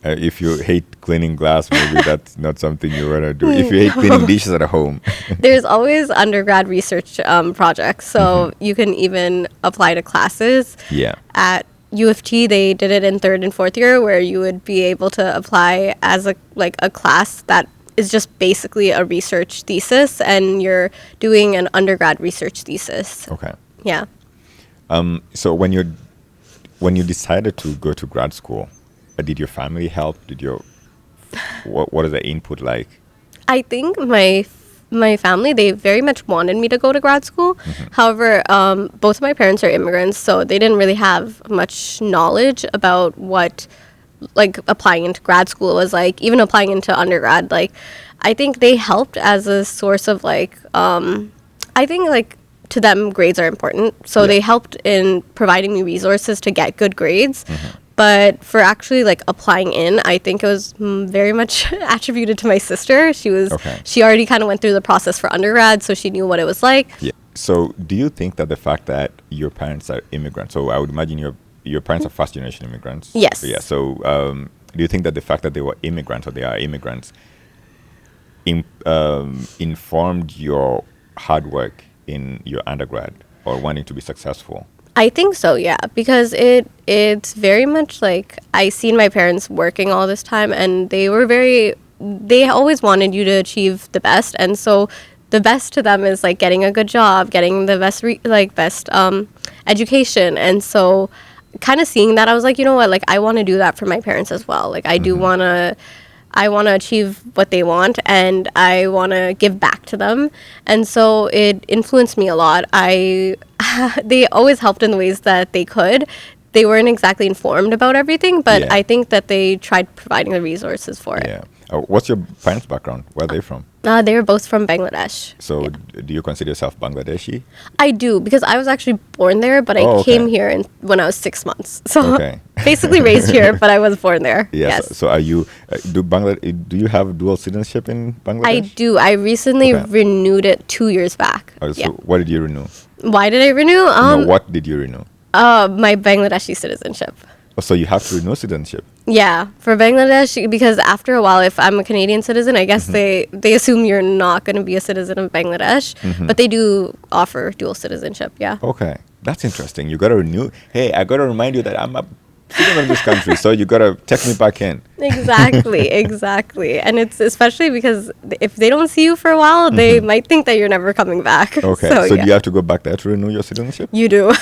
If you hate cleaning glass, maybe that's not something you want to do. If you hate cleaning dishes at home. There's always undergrad research projects. So you can even apply to classes. Yeah. At U of T, they did it in third and fourth year, where you would be able to apply as a class that is just basically a research thesis, and you're doing an undergrad research thesis. Okay. Yeah. So when you decided to go to grad school, did your family help? What is the input like? I think my family, they very much wanted me to go to grad school. However, both of my parents are immigrants, so they didn't really have much knowledge about what, like, applying into grad school was like, even applying into undergrad. Like, I think they helped as a source of, like, I think, like, to them, grades are important. So they helped in providing me resources to get good grades. But for actually, like, applying in, I think it was very much attributed to my sister. She already kind of went through the process for undergrad, so she knew what it was like. Yeah. So do you think that the fact that your parents are immigrants, so I would imagine your parents are first-generation immigrants? Yes. Yeah. So do you think that the fact that they were immigrants, or they are immigrants, informed your hard work in your undergrad or wanting to be successful? I think so, yeah, because it's very much like, I seen my parents working all this time, and they always wanted you to achieve the best, and so the best to them is, like, getting a good job, getting the best education. And so kind of seeing that, I was like, you know what, like, I want to do that for my parents as well. Like, I do want to achieve what they want, and I want to give back to them. And so it influenced me a lot. They always helped in the ways that they could. They weren't exactly informed about everything, but I think that they tried providing the resources for it. Yeah. What's your parents' background? Where are they from? They were both from Bangladesh. So do you consider yourself Bangladeshi? I do, because I was actually born there, but I came here when I was 6 months. So basically raised here, but I was born there. Yes. So are you, do you have dual citizenship in Bangladesh? I do. I recently renewed it 2 years back. So what did you renew? Why did I renew? What did you renew? My Bangladeshi citizenship. So you have to renew citizenship? Yeah, for Bangladesh, because after a while, if I'm a Canadian citizen, I guess they assume you're not going to be a citizen of Bangladesh, but they do offer dual citizenship, yeah. Okay, that's interesting. You got to renew. Hey, I got to remind you that I'm a citizen of this country, so you got to take me back in. Exactly. And it's especially because if they don't see you for a while, they might think that you're never coming back. Okay, so do you have to go back there to renew your citizenship? You do.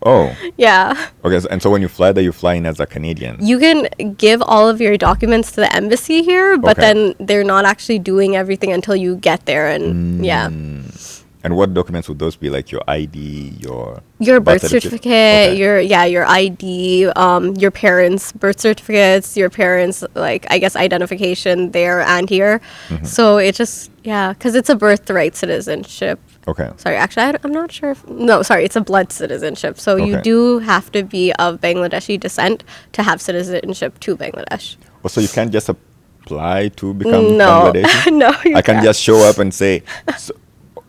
Oh. Yeah. Okay, so when you fly there, you fly in as a Canadian. You can give all of your documents to the embassy here, but then they're not actually doing everything until you get there, and And what documents would those be? Like your ID, your birth certificate, your ID, your parents' birth certificates, your parents' identification there and here. So it just because it's a birthright citizenship. Okay. Sorry, actually, I'm not sure. It's a blood citizenship. So you do have to be of Bangladeshi descent to have citizenship to Bangladesh. Oh, so you can't just apply to become Bangladeshi? No, I can just show up and say...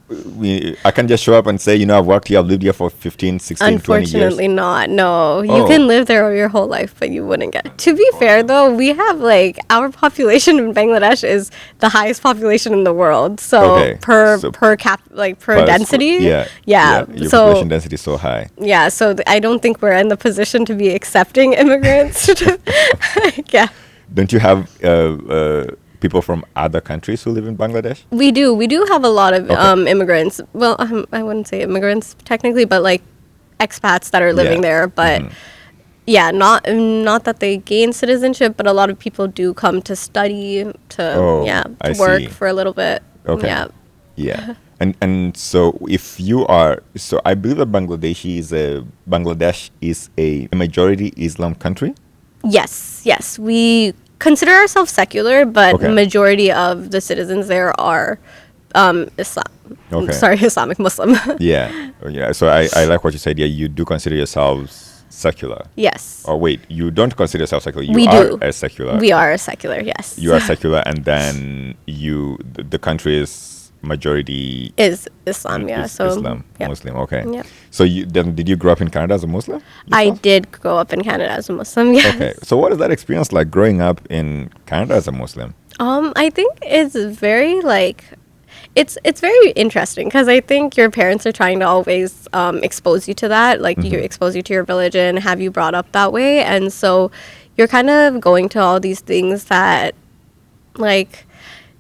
I've worked here, I've lived here for 15, 16, 20 years. Unfortunately not. No. You can live there your whole life, but you wouldn't get. To be fair, though, we have, our population in Bangladesh is the highest population in the world. So per density. Your population density is so high. Yeah, so I don't think we're in the position to be accepting immigrants. Yeah. Don't you have people from other countries who live in Bangladesh? We do have a lot of Okay. immigrants. Well, I wouldn't say immigrants technically, but like expats that are living Yeah. there. But yeah, not that they gain citizenship, but a lot of people do come to study, Oh, I to work see. for a little bit. Okay. Yeah. Yeah. And so if you are, so I believe that Bangladesh is a majority Islam country. Yes. We consider ourselves secular, but Okay. majority of the citizens there are Islam. Okay. Sorry, Islamic Muslim. Yeah. Yeah. So I like what you said. Yeah, you do consider yourselves secular. Yes. Oh wait, you don't consider yourself secular. You We are do. a secular. We are secular, yes. You are secular, and then the country is majority Is Islam, yeah. is So Islam, yeah. Muslim. Okay. Yeah. So did you grow up in Canada as a Muslim? I yourself? did grow up in Canada as a Muslim, yes. Okay. So what is that experience like growing up in Canada as a Muslim? I think it's very like it's very interesting because I think your parents are trying to always expose you to that, like you expose you to your religion, have you brought up that way, and so you're kind of going to all these things that, like,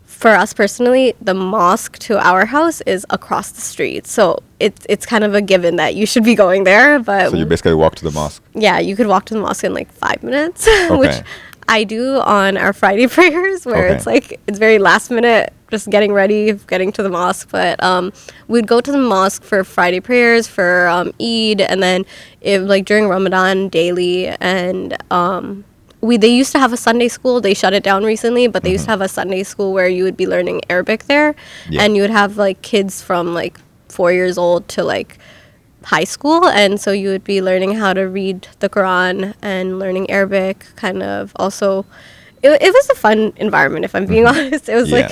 for us personally, the mosque to our house is across the street, so it's kind of a given that you should be going there. But So you basically walk to the mosque. yeah, you could walk to the mosque in like 5 minutes, which Okay. I do on our Friday prayers, where Okay. it's like it's very last minute, just getting ready, getting to the mosque. But we'd go to the mosque for Friday prayers, for Eid, and then like during Ramadan daily. And they used to have a Sunday school. They shut it down recently, but they used to have a Sunday school where you would be learning Arabic there, Yeah. and you would have like kids from like 4 years old to like high school, and so you would be learning how to read the Quran and learning Arabic. Kind of also, it was a fun environment, if I'm being honest. It was Yeah.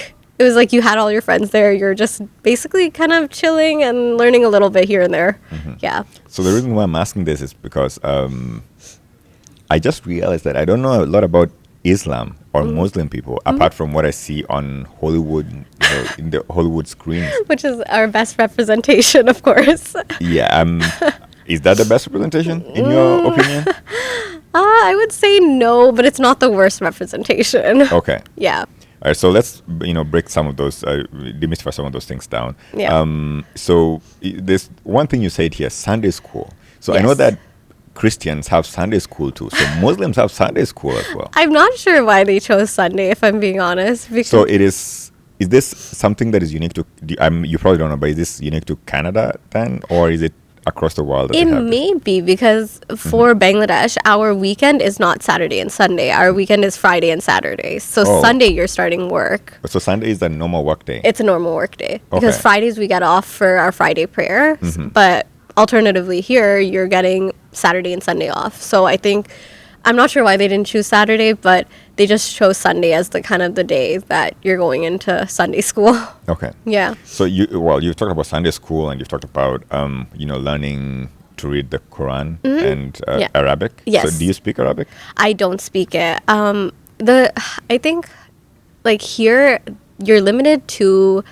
like you had all your friends there. You're just basically kind of chilling and learning a little bit here and there. Yeah. So the reason why I'm asking this is because I just realized that I don't know a lot about Islam or Muslim people apart from what I see on Hollywood, in the Hollywood screens. Which is our best representation, of course. Yeah. Is that the best representation in your opinion? I would say no, but it's not the worst representation. Okay. Yeah. All right, so let's break some of those, demystify some of those things down. Yeah. So there's one thing you said here, Sunday school. So I know Yes. that Christians have Sunday school too. So Muslims have Sunday school as well. I'm not sure why they chose Sunday, if I'm being honest. Because So is this something that is unique to? You probably don't know, but is this unique to Canada then, or is it across the world? That it they have this? may be because for Bangladesh, our weekend is not Saturday and Sunday. Our weekend is Friday and Saturday. So Oh. Sunday, you're starting work. So Sunday is the normal work day. It's a normal work day. Because Okay. Fridays, we get off for our Friday prayer. But alternatively, here, you're getting Saturday and Sunday off. So I think, I'm not sure why they didn't choose Saturday, but they just chose Sunday as the kind of the day that you're going into Sunday school. Okay. Yeah. So you've talked about Sunday school and you've talked about learning to read the Quran and Yeah. Arabic. Yes. So do you speak Arabic? I don't speak it. I think like here you're limited to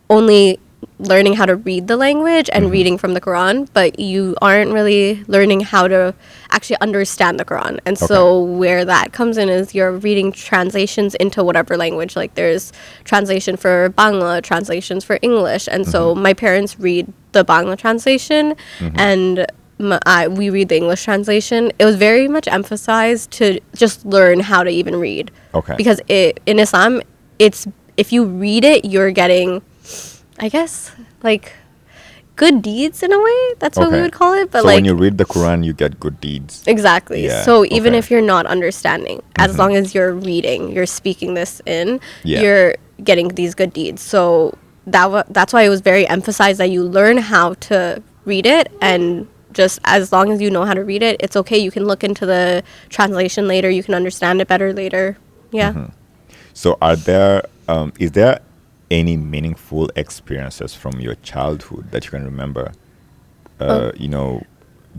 only learning how to read the language and reading from the Quran, but you aren't really learning how to actually understand the Quran. And so where that comes in is you're reading translations into whatever language. Like there's translation for Bangla, translations for English. And so my parents read the Bangla translation and we read the English translation. It was very much emphasized to just learn how to even read. Okay. Because in Islam, it's if you read it, you're getting, I guess, like good deeds in a way. That's what we Okay. would call it. But So like when you read the Quran, you get good deeds. exactly. Yeah, So even okay. if you're not understanding, as long as you're reading, you're speaking this in, Yeah. you're getting these good deeds. So that's why it was very emphasized that you learn how to read it, and just as long as you know how to read it, it's okay. You can look into the translation later. You can understand it better later. Yeah. So is there any meaningful experiences from your childhood that you can remember,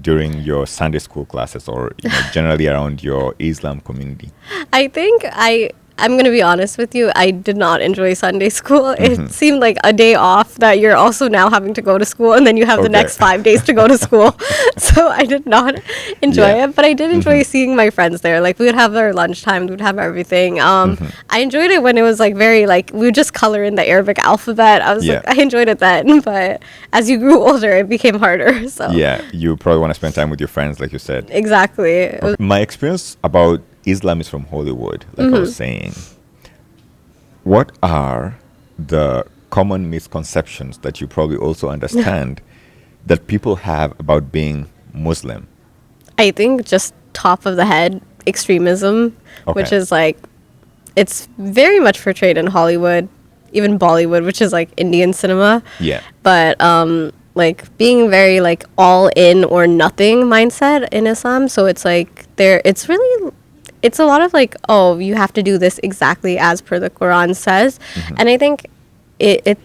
during your Sunday school classes or generally around your Islam community? I think I'm going to be honest with you. I did not enjoy Sunday school. It seemed like a day off that you're also now having to go to school, and then you have the next 5 days to go to school. So I did not enjoy it, but I did enjoy seeing my friends there. Like, we would have our lunchtime, we would have everything. I enjoyed it when it was like very like we would just color in the Arabic alphabet. I was like, I enjoyed it then, but as you grew older, it became harder. So you probably want to spend time with your friends, like you said. Exactly. My experience about Islam is from Hollywood, like I was saying. What are the common misconceptions that you probably also understand that people have about being Muslim? I think just top of the head extremism, which is like, it's very much portrayed in Hollywood, even Bollywood, which is like Indian cinema. Yeah. But like being very like all in or nothing mindset in Islam. So it's like it's a lot of like, oh, you have to do this exactly as per the Qur'an says. And I think it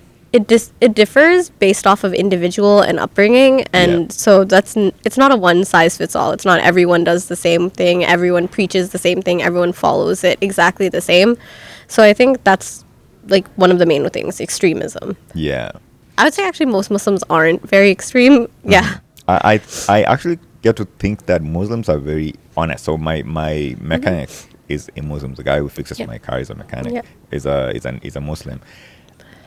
differs based off of individual and upbringing. And so it's not a one size fits all. It's not everyone does the same thing. Everyone preaches the same thing. Everyone follows it exactly the same. So I think that's like one of the main things, extremism. Yeah. I would say actually most Muslims aren't very extreme. Yeah. I actually get to think that Muslims are very honest. So my mechanic is a Muslim. The guy who fixes my car is a mechanic. Is a Muslim.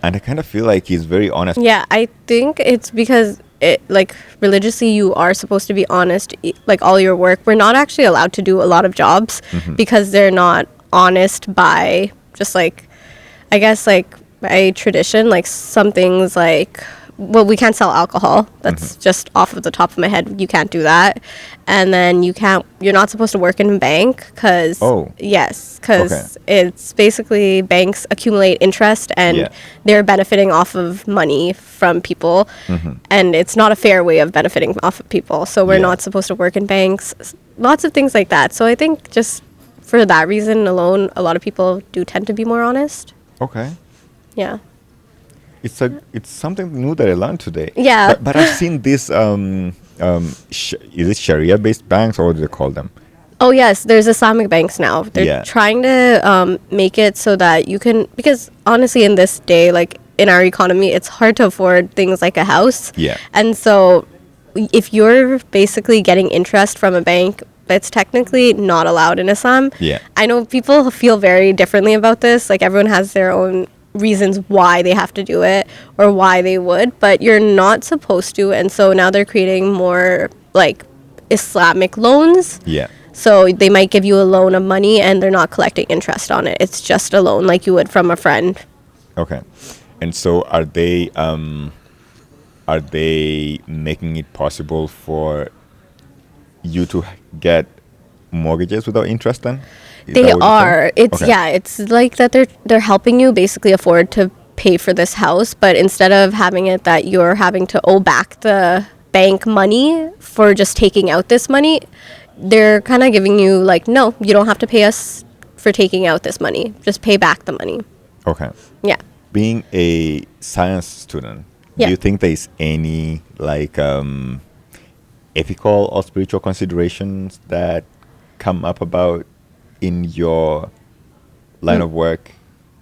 And I kind of feel like he's very honest. Yeah, I think it's because like religiously you are supposed to be honest, like all your work. We're not actually allowed to do a lot of jobs because they're not honest by just like, I guess like by tradition, like some things like, well, we can't sell alcohol. That's just off of the top of my head. You can't do that. And then you're not supposed to work in a bank because, it's basically banks accumulate interest and they're benefiting off of money from people. And it's not a fair way of benefiting off of people. So we're not supposed to work in banks. Lots of things like that. So I think just for that reason alone, a lot of people do tend to be more honest. Okay. Yeah. It's something new that I learned today. Yeah. But I've seen this, is it Sharia-based banks, or what do they call them? Oh, yes. There's Islamic banks now. They're trying to make it so that you can, because honestly in this day, like in our economy, it's hard to afford things like a house. Yeah. And so if you're basically getting interest from a bank, that's technically not allowed in Islam. Yeah. I know people feel very differently about this. Like everyone has their own reasons why they have to do it or why they would, but you're not supposed to. And so now they're creating more like Islamic loans. Yeah. So they might give you a loan of money and they're not collecting interest on it. It's just a loan like you would from a friend. Okay. And so are they making it possible for you to get mortgages without interest then? They are. It's it's like that they're helping you basically afford to pay for this house, but instead of having it that you're having to owe back the bank money for just taking out this money, they're kind of giving you like, no, you don't have to pay us for taking out this money. Just pay back the money. Okay. Yeah. Being a science student, do you think there's any like ethical or spiritual considerations that come up about in your line of work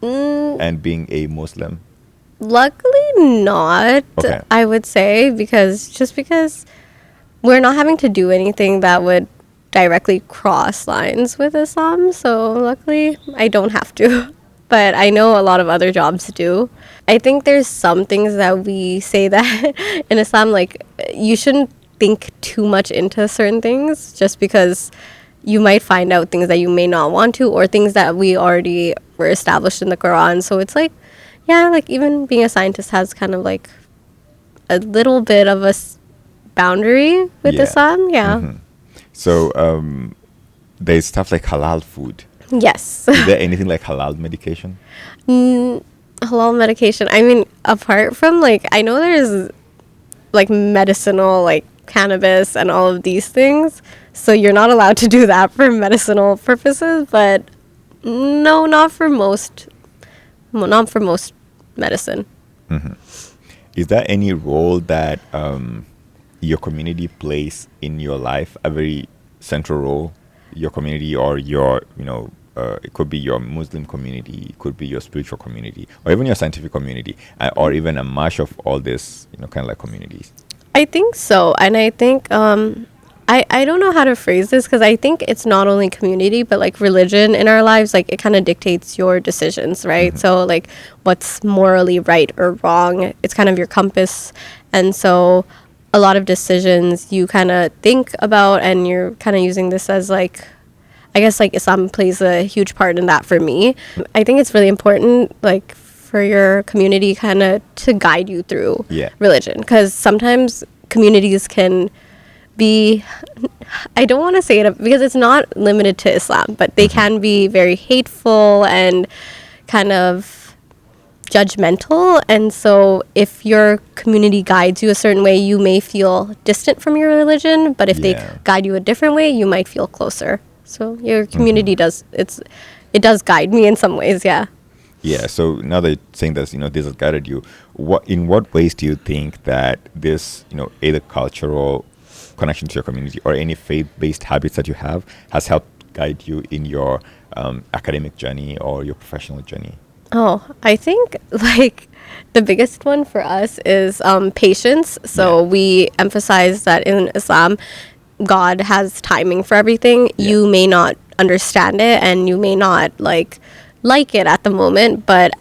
and being a Muslim? Luckily not, I would say, because we're not having to do anything that would directly cross lines with Islam. So luckily I don't have to. But I know a lot of other jobs do. I think there's some things that we say that in Islam, like you shouldn't think too much into certain things just because you might find out things that you may not want to, or things that we already were established in the Qur'an. So it's like, like even being a scientist has kind of like a little bit of a boundary with Islam. So there's stuff like halal food. Yes. Is there anything like halal medication? Halal medication. I mean, apart from like, I know there's like medicinal, like cannabis and all of these things. So you're not allowed to do that for medicinal purposes, but no, not for most medicine. Is there any role that your community plays in your life, a very central role, your community or your, it could be your Muslim community, it could be your spiritual community, or even your scientific community, or even a mash of all this, kind of like communities? I think so. And I think, I don't know how to phrase this, because I think it's not only community, but like religion in our lives, like it kind of dictates your decisions, right? So like what's morally right or wrong, it's kind of your compass. And so a lot of decisions you kind of think about, and you're kind of using this as like, I guess like Islam plays a huge part in that for me. I think it's really important like for your community kind of to guide you through religion, because sometimes communities can be, I don't want to say it because it's not limited to Islam, but they can be very hateful and kind of judgmental. And so if your community guides you a certain way, you may feel distant from your religion, but if they guide you a different way, you might feel closer. So your community it does guide me in some ways. Yeah. So now that you're saying this, this has guided you, in what ways do you think that this, either cultural connection to your community or any faith-based habits that you have has helped guide you in your academic journey or your professional journey? Oh, I think like the biggest one for us is patience. So we emphasize that in Islam, God has timing for everything. You may not understand it, and you may not like it at the moment, but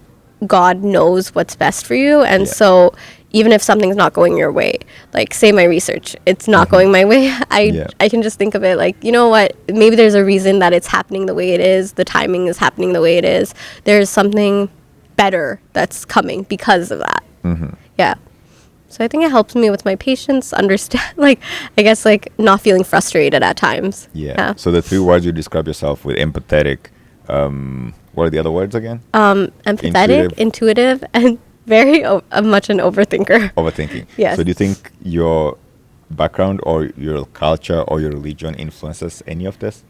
God knows what's best for you. And so even if something's not going your way, like say my research, it's not going my way, I can just think of it like, you know what, maybe there's a reason that it's happening the way it is. The timing is happening the way it is. There's something better that's coming because of that. Yeah. So I think it helps me with my patience, understand, like, I guess, like, not feeling frustrated at times. Yeah. So the 3 words you describe yourself with: empathetic, what are the other words again? Empathetic, intuitive, and very much an overthinker. Overthinking. Yes. So do you think your background or your culture or your religion influences any of this?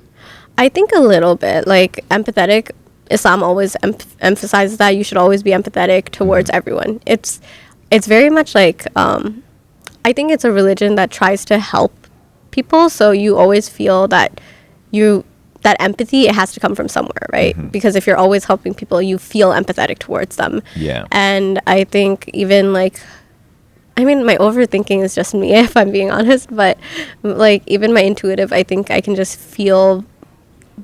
I think a little bit. Like, empathetic, Islam always emphasizes that you should always be empathetic towards everyone. It's very much like, I think it's a religion that tries to help people. So you always feel that that empathy, it has to come from somewhere, right? Because if you're always helping people, you feel empathetic towards them. Yeah. And I think even like, I mean, my overthinking is just me, if I'm being honest. But like even my intuitive, I think I can just feel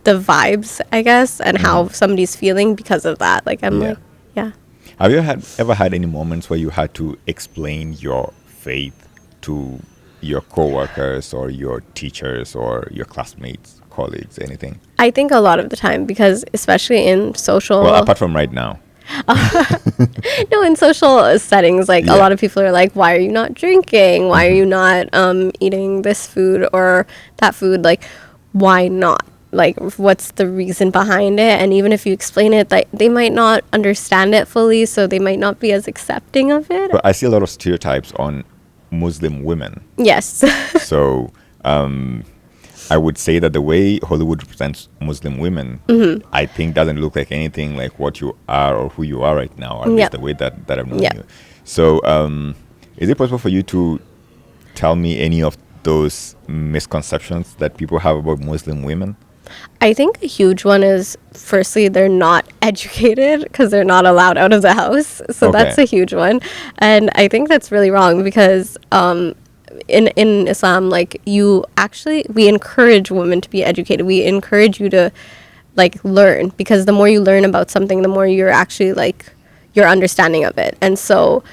the vibes, I guess, and how somebody's feeling because of that. Like I'm like, yeah. Have you ever had any moments where you had to explain your faith to your coworkers or your teachers or your classmates, colleagues, anything? I think a lot of the time, because especially in social... Well, apart from right now. No, in social settings, like a lot of people are like, why are you not drinking? Why are you not eating this food or that food? Like, why not? Like, what's the reason behind it? And even if you explain it, like, they might not understand it fully, so they might not be as accepting of it. But I see a lot of stereotypes on Muslim women. Yes. So I would say that the way Hollywood represents Muslim women, I think doesn't look like anything like what you are or who you are right now, or at least the way that I've known you. So is it possible for you to tell me any of those misconceptions that people have about Muslim women? I think a huge one is, firstly, they're not educated because they're not allowed out of the house. So that's a huge one. And I think that's really wrong because in Islam, like, we encourage women to be educated. We encourage you to, like, learn, because the more you learn about something, the more you're actually, like, your understanding of it. And so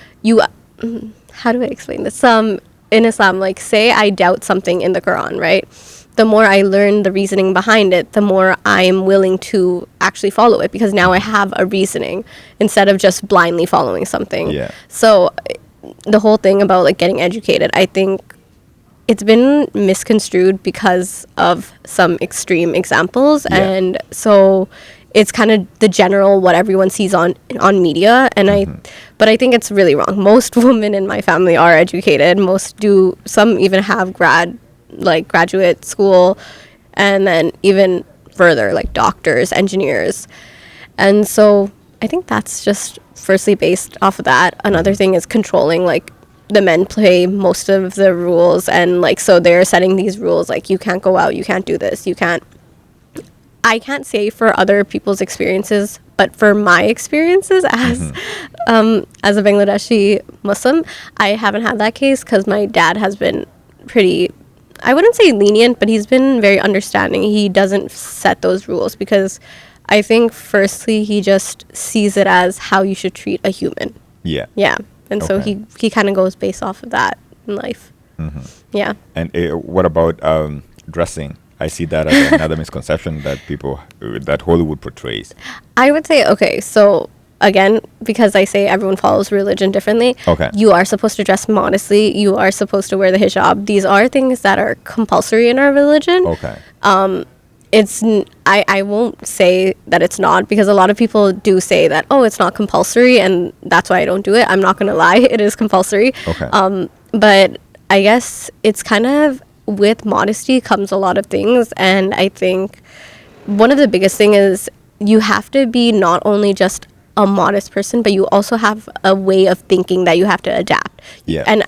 how do I explain this? In Islam, like, say I doubt something in the Qur'an, right? The more I learn the reasoning behind it, the more I am willing to actually follow it, because now I have a reasoning instead of just blindly following something. Yeah. So the whole thing about, like, getting educated, I think it's been misconstrued because of some extreme examples. And so it's kind of the general what everyone sees on media, and but I think it's really wrong. Most women in my family are educated. Most do. Some even have graduate school, and then even further, like doctors, engineers. And so I think that's just firstly based off of that. Another thing is controlling, like, the men play most of the rules, and, like, so they're setting these rules, like, you can't go out, you can't do this, you can't I can't say for other people's experiences, but for my experiences as a Bangladeshi Muslim, I haven't had that case because my dad has been pretty, I wouldn't say lenient, but he's been very understanding. He doesn't set those rules because I think firstly he just sees it as how you should treat a human. Yeah. Yeah. And so he kind of goes based off of that in life. Yeah. And what about dressing? I see that as another misconception that that Hollywood portrays. I would say, okay, so again, because I say everyone follows religion differently, you are supposed to dress modestly. You are supposed to wear the hijab. These are things that are compulsory in our religion. Okay. I won't say that it's not, because a lot of people do say that, oh, it's not compulsory and that's why I don't do it. I'm not going to lie. It is compulsory. Okay. But I guess it's kind of, with modesty comes a lot of things. And I think one of the biggest thing is you have to be not only just a modest person, but you also have a way of thinking that you have to adapt. Yeah. And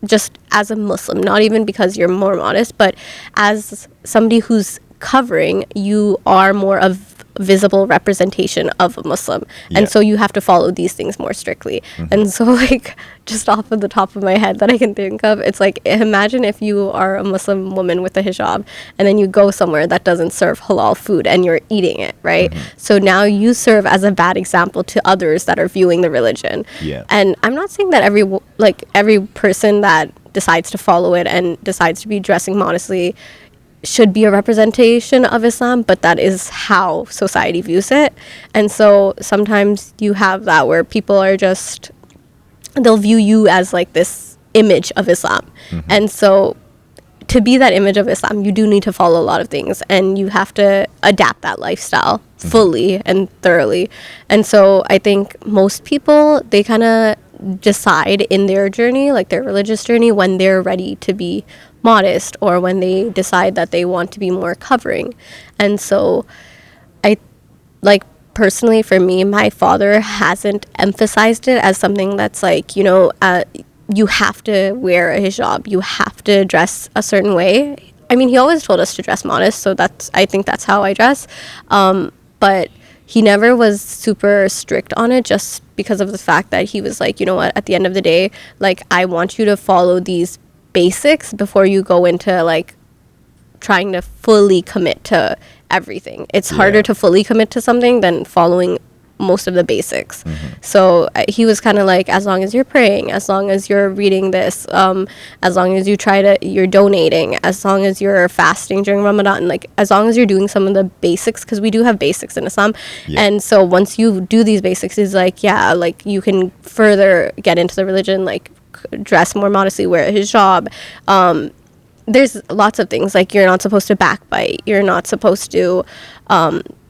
just as a Muslim, not even because you're more modest, but as somebody who's covering, you are more of visible representation of a Muslim. And so you have to follow these things more strictly. And so, like, just off of the top of my head that I can think of, it's like, imagine if you are a Muslim woman with a hijab and then you go somewhere that doesn't serve halal food and you're eating it, right? So now you serve as a bad example to others that are viewing the religion. And I'm not saying that every person that decides to follow it and decides to be dressing modestly should be a representation of Islam, but that is how society views it. And so sometimes you have that where people are just, they'll view you as like this image of Islam. And so to be that image of Islam, you do need to follow a lot of things and you have to adapt that lifestyle fully and thoroughly. And so I think most people, they kind of decide in their journey, like their religious journey, when they're ready to be modest or when they decide that they want to be more covering. And so I, like, personally for me, my father hasn't emphasized it as something that's like, you know, you have to wear a hijab, you have to dress a certain way. I mean, he always told us to dress modest, so I think that's how I dress. But he never was super strict on it, just because of the fact that he was like, you know what, at the end of the day, like, I want you to follow these basics before you go into like trying to fully commit to everything. It's harder to fully commit to something than following most of the basics. So he was kind of like, as long as you're praying, as long as you're reading this, as long as you're donating, as long as you're fasting during Ramadan, like as long as you're doing some of the basics, because we do have basics in Islam. And so once you do these basics, it's like, yeah, like you can further get into the religion, like dress more modestly, wear a hijab. There's lots of things, like you're not supposed to backbite, you're not supposed to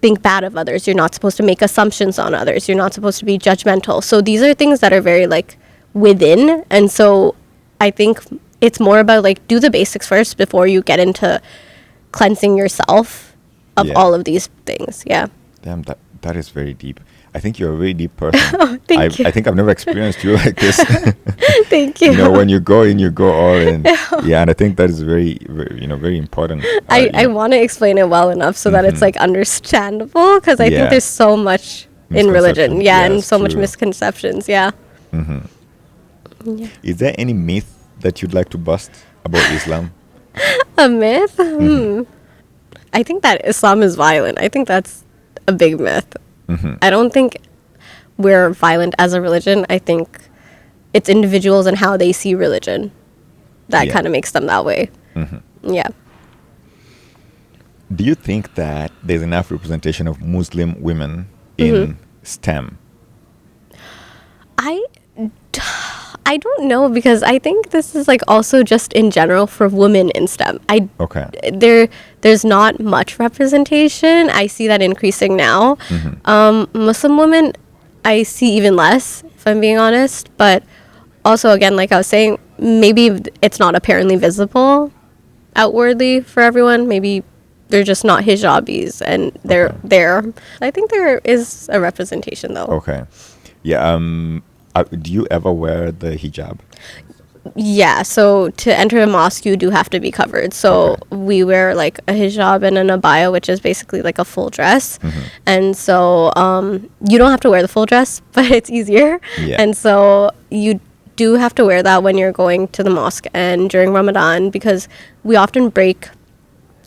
think bad of others, you're not supposed to make assumptions on others, you're not supposed to be judgmental. So these are things that are very like within. And so I think it's more about like do the basics first before you get into cleansing yourself of all of these things. Damn, that is very deep. I think you're a very deep person. Oh, thank you. I think I've never experienced you like this. Thank you. You know, when you go in, you go all in. Yeah, and I think that is very, very, very important. I want to explain it well enough so that it's like understandable, because I think there's so much in religion. And so much misconceptions. Is there any myth that you'd like to bust about Islam? A myth? I think that Islam is violent. I think that's a big myth. I don't think we're violent as a religion. I think it's individuals and how they see religion that kind of makes them that way. Do you think that there's enough representation of Muslim women in STEM? I don't know, because I think this is like also just in general for women in STEM. There's not much representation. I see that increasing now. Muslim women, I see even less, if I'm being honest. But also, again, like I was saying, maybe it's not apparently visible outwardly for everyone. Maybe they're just not hijabis and they're there. I think there is a representation though. Yeah. Do you ever wear the hijab? Yeah, so to enter a mosque, you do have to be covered. So we wear like a hijab and an abaya, which is basically like a full dress. And so you don't have to wear the full dress, but it's easier. Yeah. And so you do have to wear that when you're going to the mosque and during Ramadan, because we often break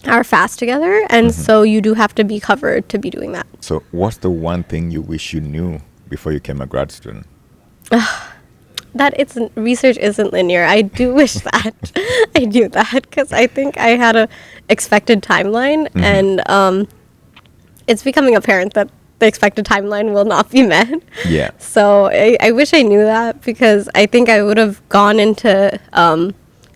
our fast together. And so you do have to be covered to be doing that. So what's the one thing you wish you knew before you became a grad student? That research isn't linear. I do wish that I knew that, because I think I had a expected timeline, and it's becoming apparent that the expected timeline will not be met. Yeah. So I wish I knew that, because I think I would have gone into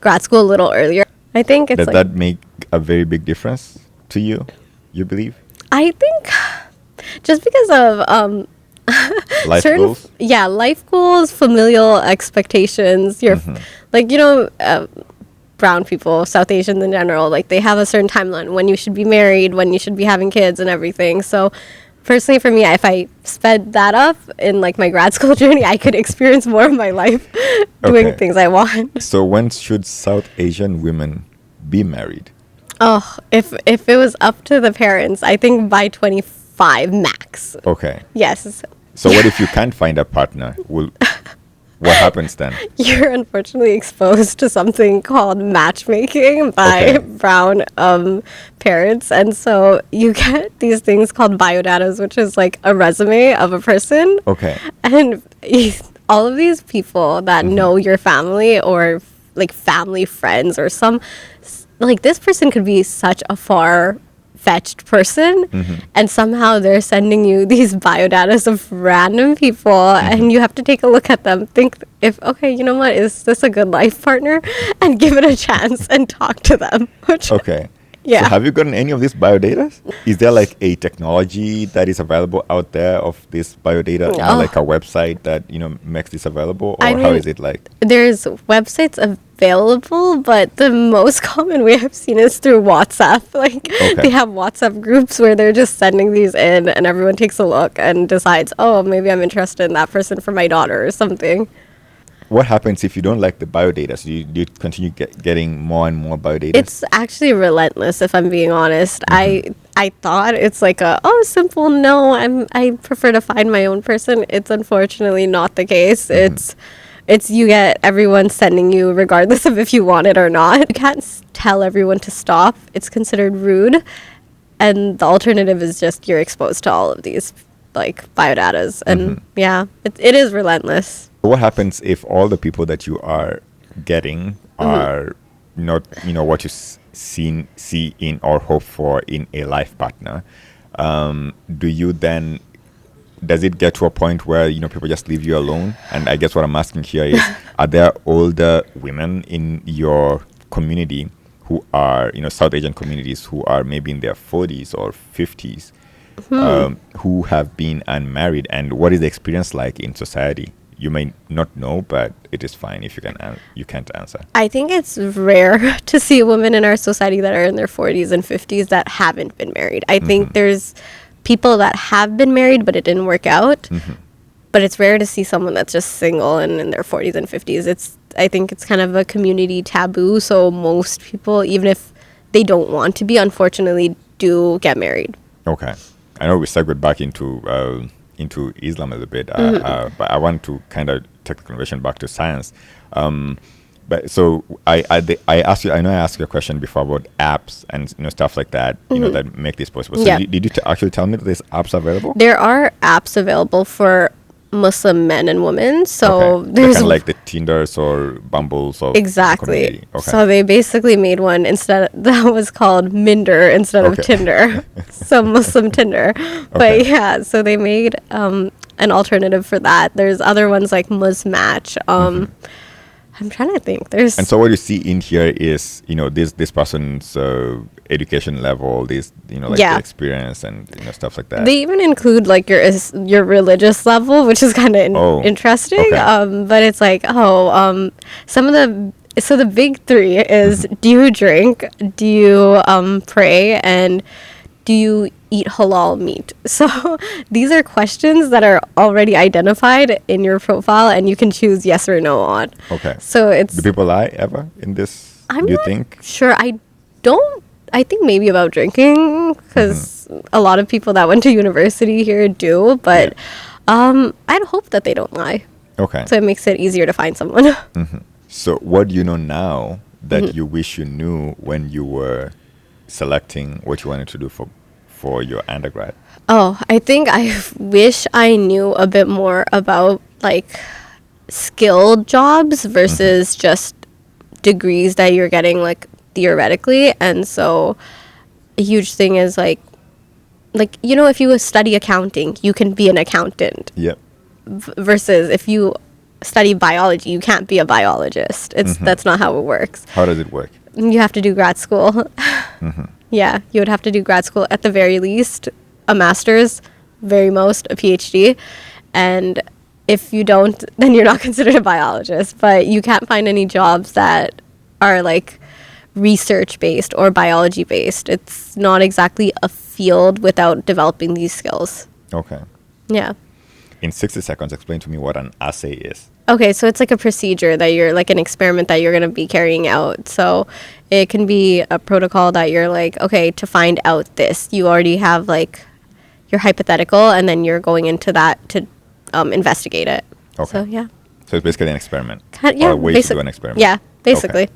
grad school a little earlier. I think it's Does that make a very big difference to you? You believe? I think just because of Life goals? Yeah, life goals, familial expectations. You're like, brown people, South Asians in general, like they have a certain timeline when you should be married, when you should be having kids and everything. So personally for me, if I sped that up in like my grad school journey, I could experience more of my life doing things I want. So when should South Asian women be married? Oh, if it was up to the parents, I think by 25 max. Okay. Yes. So what if you can't find a partner? What happens then? You're unfortunately exposed to something called matchmaking by brown parents. And so you get these things called biodatas, which is like a resume of a person. Okay. And all of these people that know your family, or like family friends, or like this person could be such a far-fetched person, and somehow they're sending you these biodatas of random people, and you have to take a look at them, think if, okay, you know what, is this a good life partner, and give it a chance and talk to them. Yeah. So have you gotten any of these biodata? Is there like a technology that is available out there of this biodata, like a website that, makes this available? Or how is it like? There's websites available, but the most common way I've seen is through WhatsApp. Like they have WhatsApp groups where they're just sending these in, and everyone takes a look and decides, oh, maybe I'm interested in that person for my daughter or something. What happens if you don't like the biodata? So do you continue getting more and more biodata? It's actually relentless, if I'm being honest. I thought it's like simple no. I prefer to find my own person. It's unfortunately not the case. It's you get everyone sending you regardless of if you want it or not. You can't tell everyone to stop. It's considered rude. And the alternative is just you're exposed to all of these like biodatas. And it is relentless. What happens if all the people that you are getting are not, what you see in or hope for in a life partner? Does it get to a point where, people just leave you alone? And I guess what I'm asking here is, are there older women in your community who are, South Asian communities who are maybe in their 40s or 50s, who have been unmarried? And what is the experience like in society? You may not know, but it is fine if you can't answer. I think it's rare to see women in our society that are in their 40s and 50s that haven't been married. I think there's people that have been married, but it didn't work out. But it's rare to see someone that's just single and in their 40s and 50s. I think it's kind of a community taboo. So most people, even if they don't want to be, unfortunately, do get married. Okay. I know we segued back into Islam a little bit, but I want to kind of take the conversation back to science. But so I asked you. I know I asked you a question before about apps and stuff like that. That make this possible. So did you actually tell me that there's apps available? There are apps available for Muslim men and women. So there's kind of like the Tinders or Bumbles or exactly. So they basically made one that was called Minder instead of Tinder. So Muslim Tinder. But so they made an alternative for that. There's other ones like Muzmatch. I'm trying to think. And so what you see in here is, this person's education level, this, the experience and, stuff like that. They even include like your religious level, which is kind of interesting. But it's like, some of the big three is, do you drink? Do you pray? And do you eat halal meat? So these are questions that are already identified in your profile, and you can choose yes or no on. Okay. So it's... Do people lie ever in this? I'm do you not think? sure. I think maybe about drinking, because a lot of people that went to university here do, but I'd hope that they don't lie. Okay. So it makes it easier to find someone. So what do you know now that you wish you knew when you were selecting what you wanted to do for your undergrad? Oh, I think I wish I knew a bit more about like skilled jobs versus just degrees that you're getting like theoretically. And so a huge thing is like you know, if you study accounting, you can be an accountant. Yep. Versus if you study biology, you can't be a biologist. That's not how it works. How does it work? You have to do grad school. Yeah, you would have to do grad school at the very least, a master's, very most a PhD. And if you don't, then you're not considered a biologist. But you can't find any jobs that are like research based or biology based. It's not exactly a field without developing these skills. Okay. Yeah. In 60 seconds, explain to me what an assay is. Okay, so it's like a procedure that you're like an experiment that you're going to be carrying out. So it can be a protocol that you're like, okay, to find out this, you already have like your hypothetical, and then you're going into that to investigate it. Okay. So yeah. So it's basically an experiment. Yeah, or a way to do an experiment. Yeah, basically. Okay.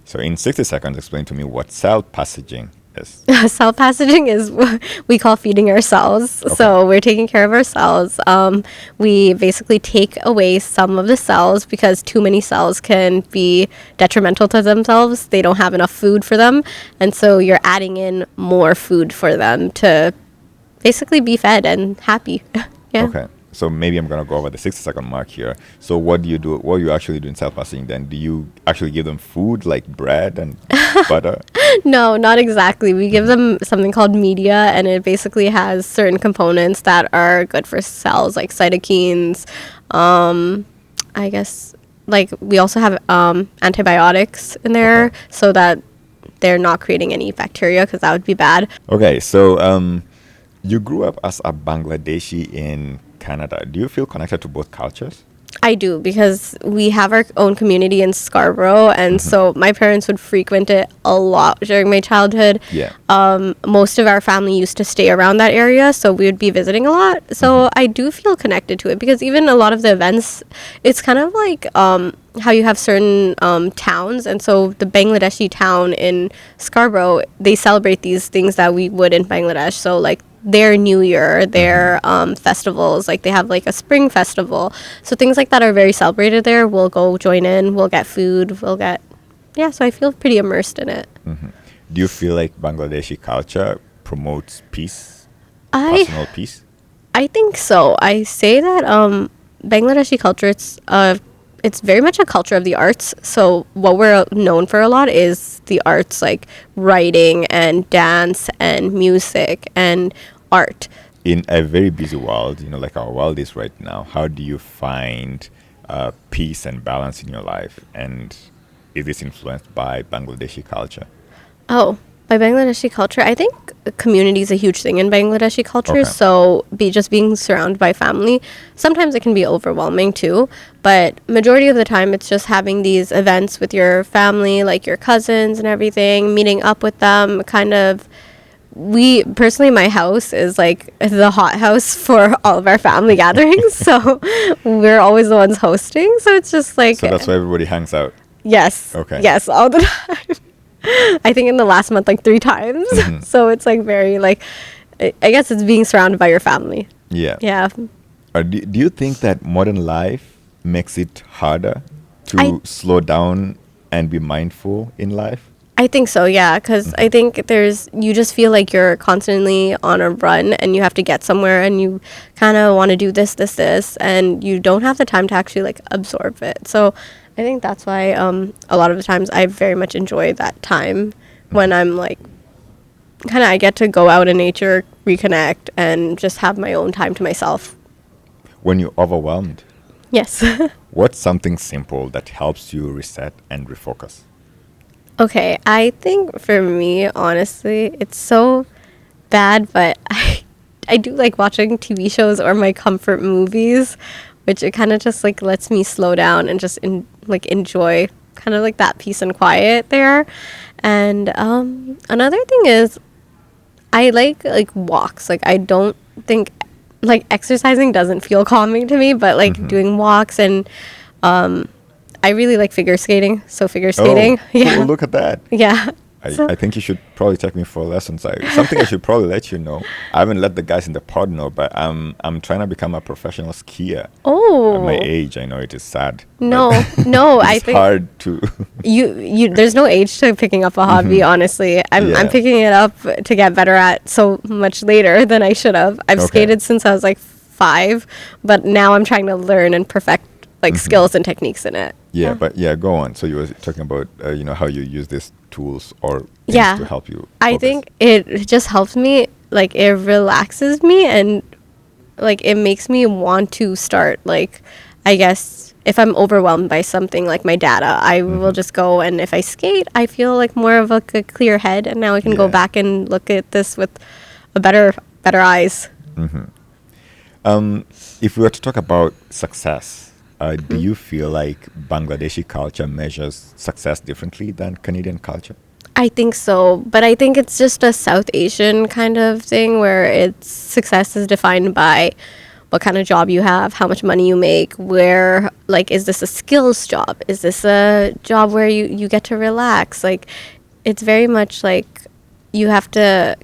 So in 60 seconds, explain to me what cell passaging is. Cell passaging is what we call feeding our cells. Okay. So we're taking care of our cells. We basically take away some of the cells because too many cells can be detrimental to themselves. They don't have enough food for them. And so you're adding in more food for them to basically be fed and happy. Yeah. Okay. So maybe I'm going to go over the 60-second mark here. So what do you do? What do you actually do in cell passaging then? Do you actually give them food like bread and butter? No, not exactly. We give them something called media, and it basically has certain components that are good for cells, like cytokines. I guess, like, we also have antibiotics in there so that they're not creating any bacteria, because that would be bad. Okay, so you grew up as a Bangladeshi in Canada. Do you feel connected to both cultures? I do, because we have our own community in Scarborough, and so my parents would frequent it a lot during my childhood. Yeah. Most of our family used to stay around that area, so we would be visiting a lot. So I do feel connected to it, because even a lot of the events, it's kind of like how you have certain towns, and so the Bangladeshi town in Scarborough, they celebrate these things that we would in Bangladesh. So like their New Year, their festivals, like they have like a spring festival. So things like that are very celebrated there. We'll go join in, we'll get food, so I feel pretty immersed in it. Do you feel like Bangladeshi culture promotes peace, personal peace? I think so. I say that Bangladeshi culture, it's very much a culture of the arts. So what we're known for a lot is the arts, like writing and dance and music and art. In a very busy world, like our world is right now, how do you find peace and balance in your life? And is this influenced by Bangladeshi culture? Oh, by Bangladeshi culture, I think community is a huge thing in Bangladeshi culture. Okay. So just being surrounded by family, sometimes it can be overwhelming too. But majority of the time, it's just having these events with your family, like your cousins and everything, meeting up with them. My house is like the hot house for all of our family gatherings. So we're always the ones hosting. So it's just like... So that's why everybody hangs out. Yes. Okay. Yes, all the time. I think in the last month, like 3 times. So it's like very like, I guess it's being surrounded by your family. Yeah. Yeah. Do you think that modern life makes it harder to slow down and be mindful in life? I think so, yeah, because I think you just feel like you're constantly on a run and you have to get somewhere and you kind of want to do this, and you don't have the time to actually like absorb it. So I think that's why a lot of the times I very much enjoy that time when I'm like, I get to go out in nature, reconnect, and just have my own time to myself. When you're overwhelmed? Yes. What's something simple that helps you reset and refocus? Okay, I think for me, honestly, it's so bad, but I do like watching TV shows or my comfort movies, which it kind of just like lets me slow down and just enjoy kind of like that peace and quiet there. And another thing is I like walks. Like I don't think like exercising doesn't feel calming to me, but like doing walks and I really like figure skating. So figure skating. Oh, yeah. cool, look at that. Yeah. I think you should probably take me for lessons. Something I should probably let you know. I haven't let the guys in the pod know, but I'm trying to become a professional skier. Oh. At my age, I know it is sad. No, I think it's hard to. you. There's no age to picking up a hobby. Honestly, I'm picking it up to get better at so much later than I should have. I've skated since I was like 5, but now I'm trying to learn and perfect like skills and techniques in it. Yeah, but go on. So you were talking about how you use these tools or things to help you. I think it just helps me, like it relaxes me and like it makes me want to start, like I guess if I'm overwhelmed by something like my data, I will just go, and if I skate I feel like more of a clear head, and now I can go back and look at this with a better eyes. If we were to talk about success, do you feel like Bangladeshi culture measures success differently than Canadian culture? I think so, but I think it's just a South Asian kind of thing where it's success is defined by what kind of job you have, how much money you make, where, like, is this a skills job? Is this a job where you get to relax? Like, it's very much like you have to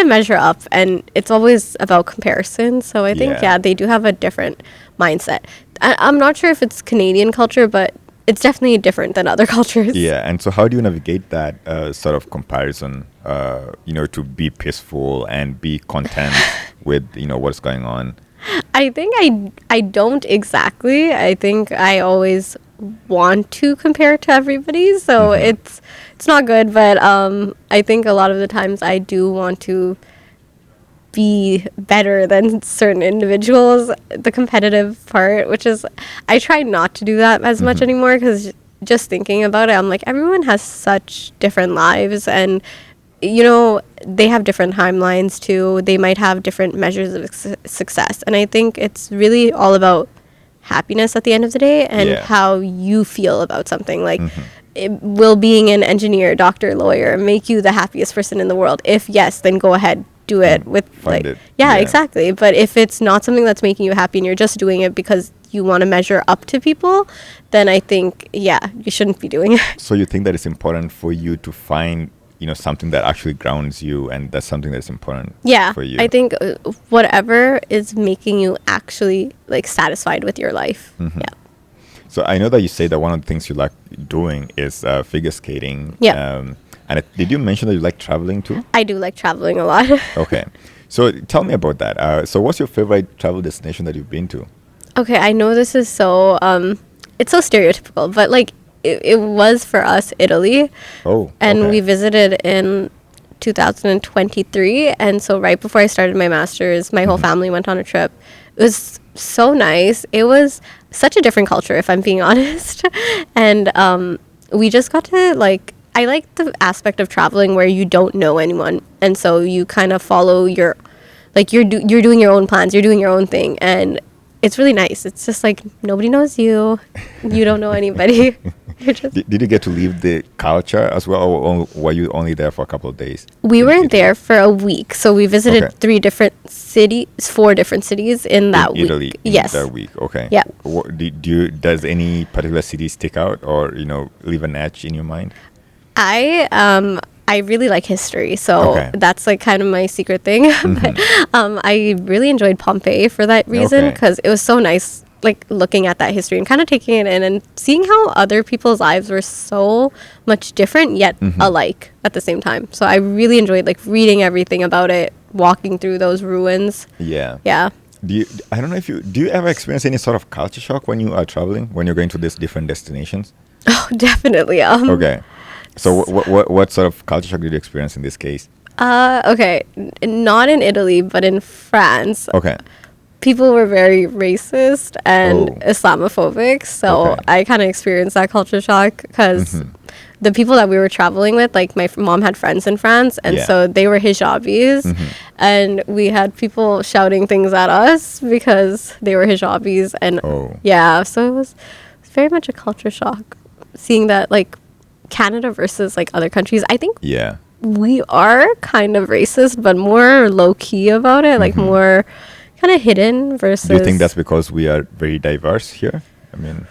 measure up, and it's always about comparison. So I think, they do have a different mindset. I'm not sure if it's Canadian culture, but it's definitely different than other cultures. Yeah, and so how do you navigate that sort of comparison, to be peaceful and be content with, what's going on? I think I don't exactly. I think I always want to compare to everybody, so it's not good, but I think a lot of the times I do want to be better than certain individuals, the competitive part, which is I try not to do that as much anymore, because just thinking about it, I'm like, everyone has such different lives, and they have different timelines too. They might have different measures of success, and I think it's really all about happiness at the end of the day and how you feel about something. Like, will being an engineer, doctor, lawyer make you the happiest person in the world? If yes, then go ahead, do it with exactly. But if it's not something that's making you happy and you're just doing it because you want to measure up to people, then I think you shouldn't be doing it. So you think that it's important for you to find something that actually grounds you, and that's something that's important for you? I think whatever is making you actually like satisfied with your life. So I know that you say that one of the things you like doing is figure skating. And did you mention that you like traveling too? I do like traveling a lot. Okay. So tell me about that. So what's your favorite travel destination that you've been to? Okay, I know this is so, it's so stereotypical, but like it was for us Italy. Oh, and we visited in 2023. And so right before I started my master's, my whole family went on a trip. It was so nice. It was such a different culture, if I'm being honest. And we just got to like, I like the aspect of traveling where you don't know anyone, and so you kind of follow your, like you're doing your own plans, you're doing your own thing, and it's really nice. It's just like nobody knows you, you don't know anybody. You're just Did you get to leave the culture as well, or were you only there for a couple of days? We were there for a week, so we visited 4 different cities in that week. Italy, yes, that week. Okay. Yeah. Does any particular city stick out, or leave an etch in your mind? I really like history, so that's like kind of my secret thing. But I really enjoyed Pompeii for that reason, because it was so nice, like looking at that history and kind of taking it in and seeing how other people's lives were so much different yet alike at the same time. So I really enjoyed like reading everything about it, walking through those ruins. Yeah. I don't know if do you ever experience any sort of culture shock when you are traveling, when you're going to these different destinations? Oh, definitely. Okay. So what sort of culture shock did you experience in this case? Okay, not in Italy, but in France. Okay. People were very racist and Islamophobic, so I kind of experienced that culture shock because the people that we were traveling with, like my mom had friends in France, and so they were hijabis, and we had people shouting things at us because they were hijabis, and so it was very much a culture shock seeing that, like, Canada versus like other countries. I think we are kind of racist, but more low key about it, like more kind of hidden versus. Do you think that's because we are very diverse here? I mean,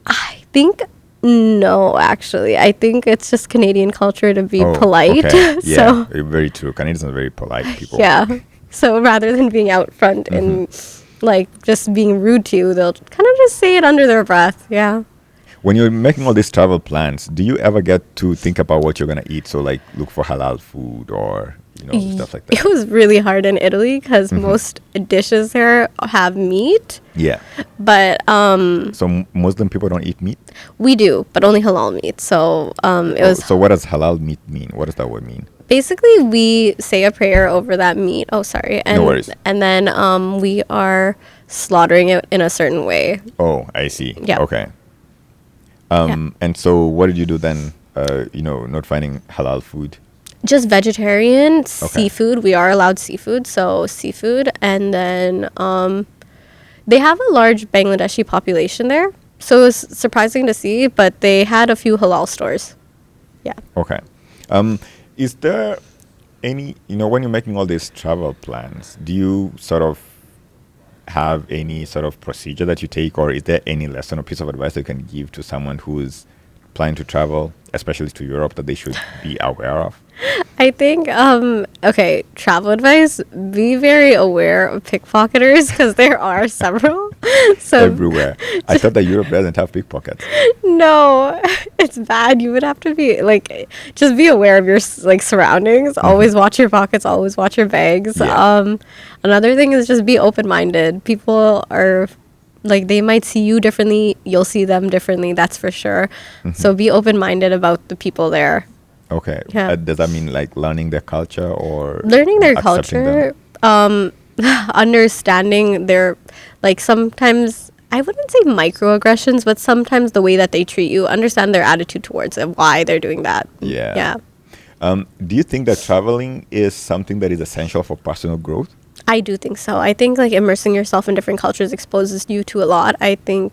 I think no, actually. I think it's just Canadian culture to be polite. Okay. So very true. Canadians are very polite people. Yeah. So rather than being out front and like just being rude to you, they'll kind of just say it under their breath. Yeah. When you're making all these travel plans, do you ever get to think about what you're going to eat? So like look for halal food or, you know, stuff like that. It was really hard in Italy because most dishes there have meat. Yeah. But so Muslim people don't eat meat? We do, but only halal meat. So it was. So what does halal meat mean? What does that word mean? Basically, we say a prayer over that meat. Oh, sorry. And, no worries. And then we are slaughtering it in a certain way. Oh, I see. Yeah. Okay. And so what did you do then, not finding halal food? Just vegetarian, seafood. We are allowed seafood, so seafood. And then they have a large Bangladeshi population there. So it was surprising to see, but they had a few halal stores. Yeah. Okay. Is there any, when you're making all these travel plans, do you sort of have any sort of procedure that you take, or is there any lesson or piece of advice that you can give to someone who is planning to travel, especially to Europe, that they should be aware of? I think, travel advice, be very aware of pickpocketers because there are several. So everywhere. I thought that Europe doesn't have pickpockets. No, it's bad. You would have to be, just be aware of your, surroundings. Always watch your pockets. Always watch your bags. Yeah. Another thing is just be open-minded. People are, they might see you differently. You'll see them differently. That's for sure. So be open-minded about the people there. Okay. Yeah. Does that mean learning their culture or learning their culture? Understanding their sometimes I wouldn't say microaggressions, but sometimes the way that they treat you. Understand their attitude towards it, why they're doing that. Yeah. Do you think that traveling is something that is essential for personal growth? I do think so. I think immersing yourself in different cultures exposes you to a lot. I think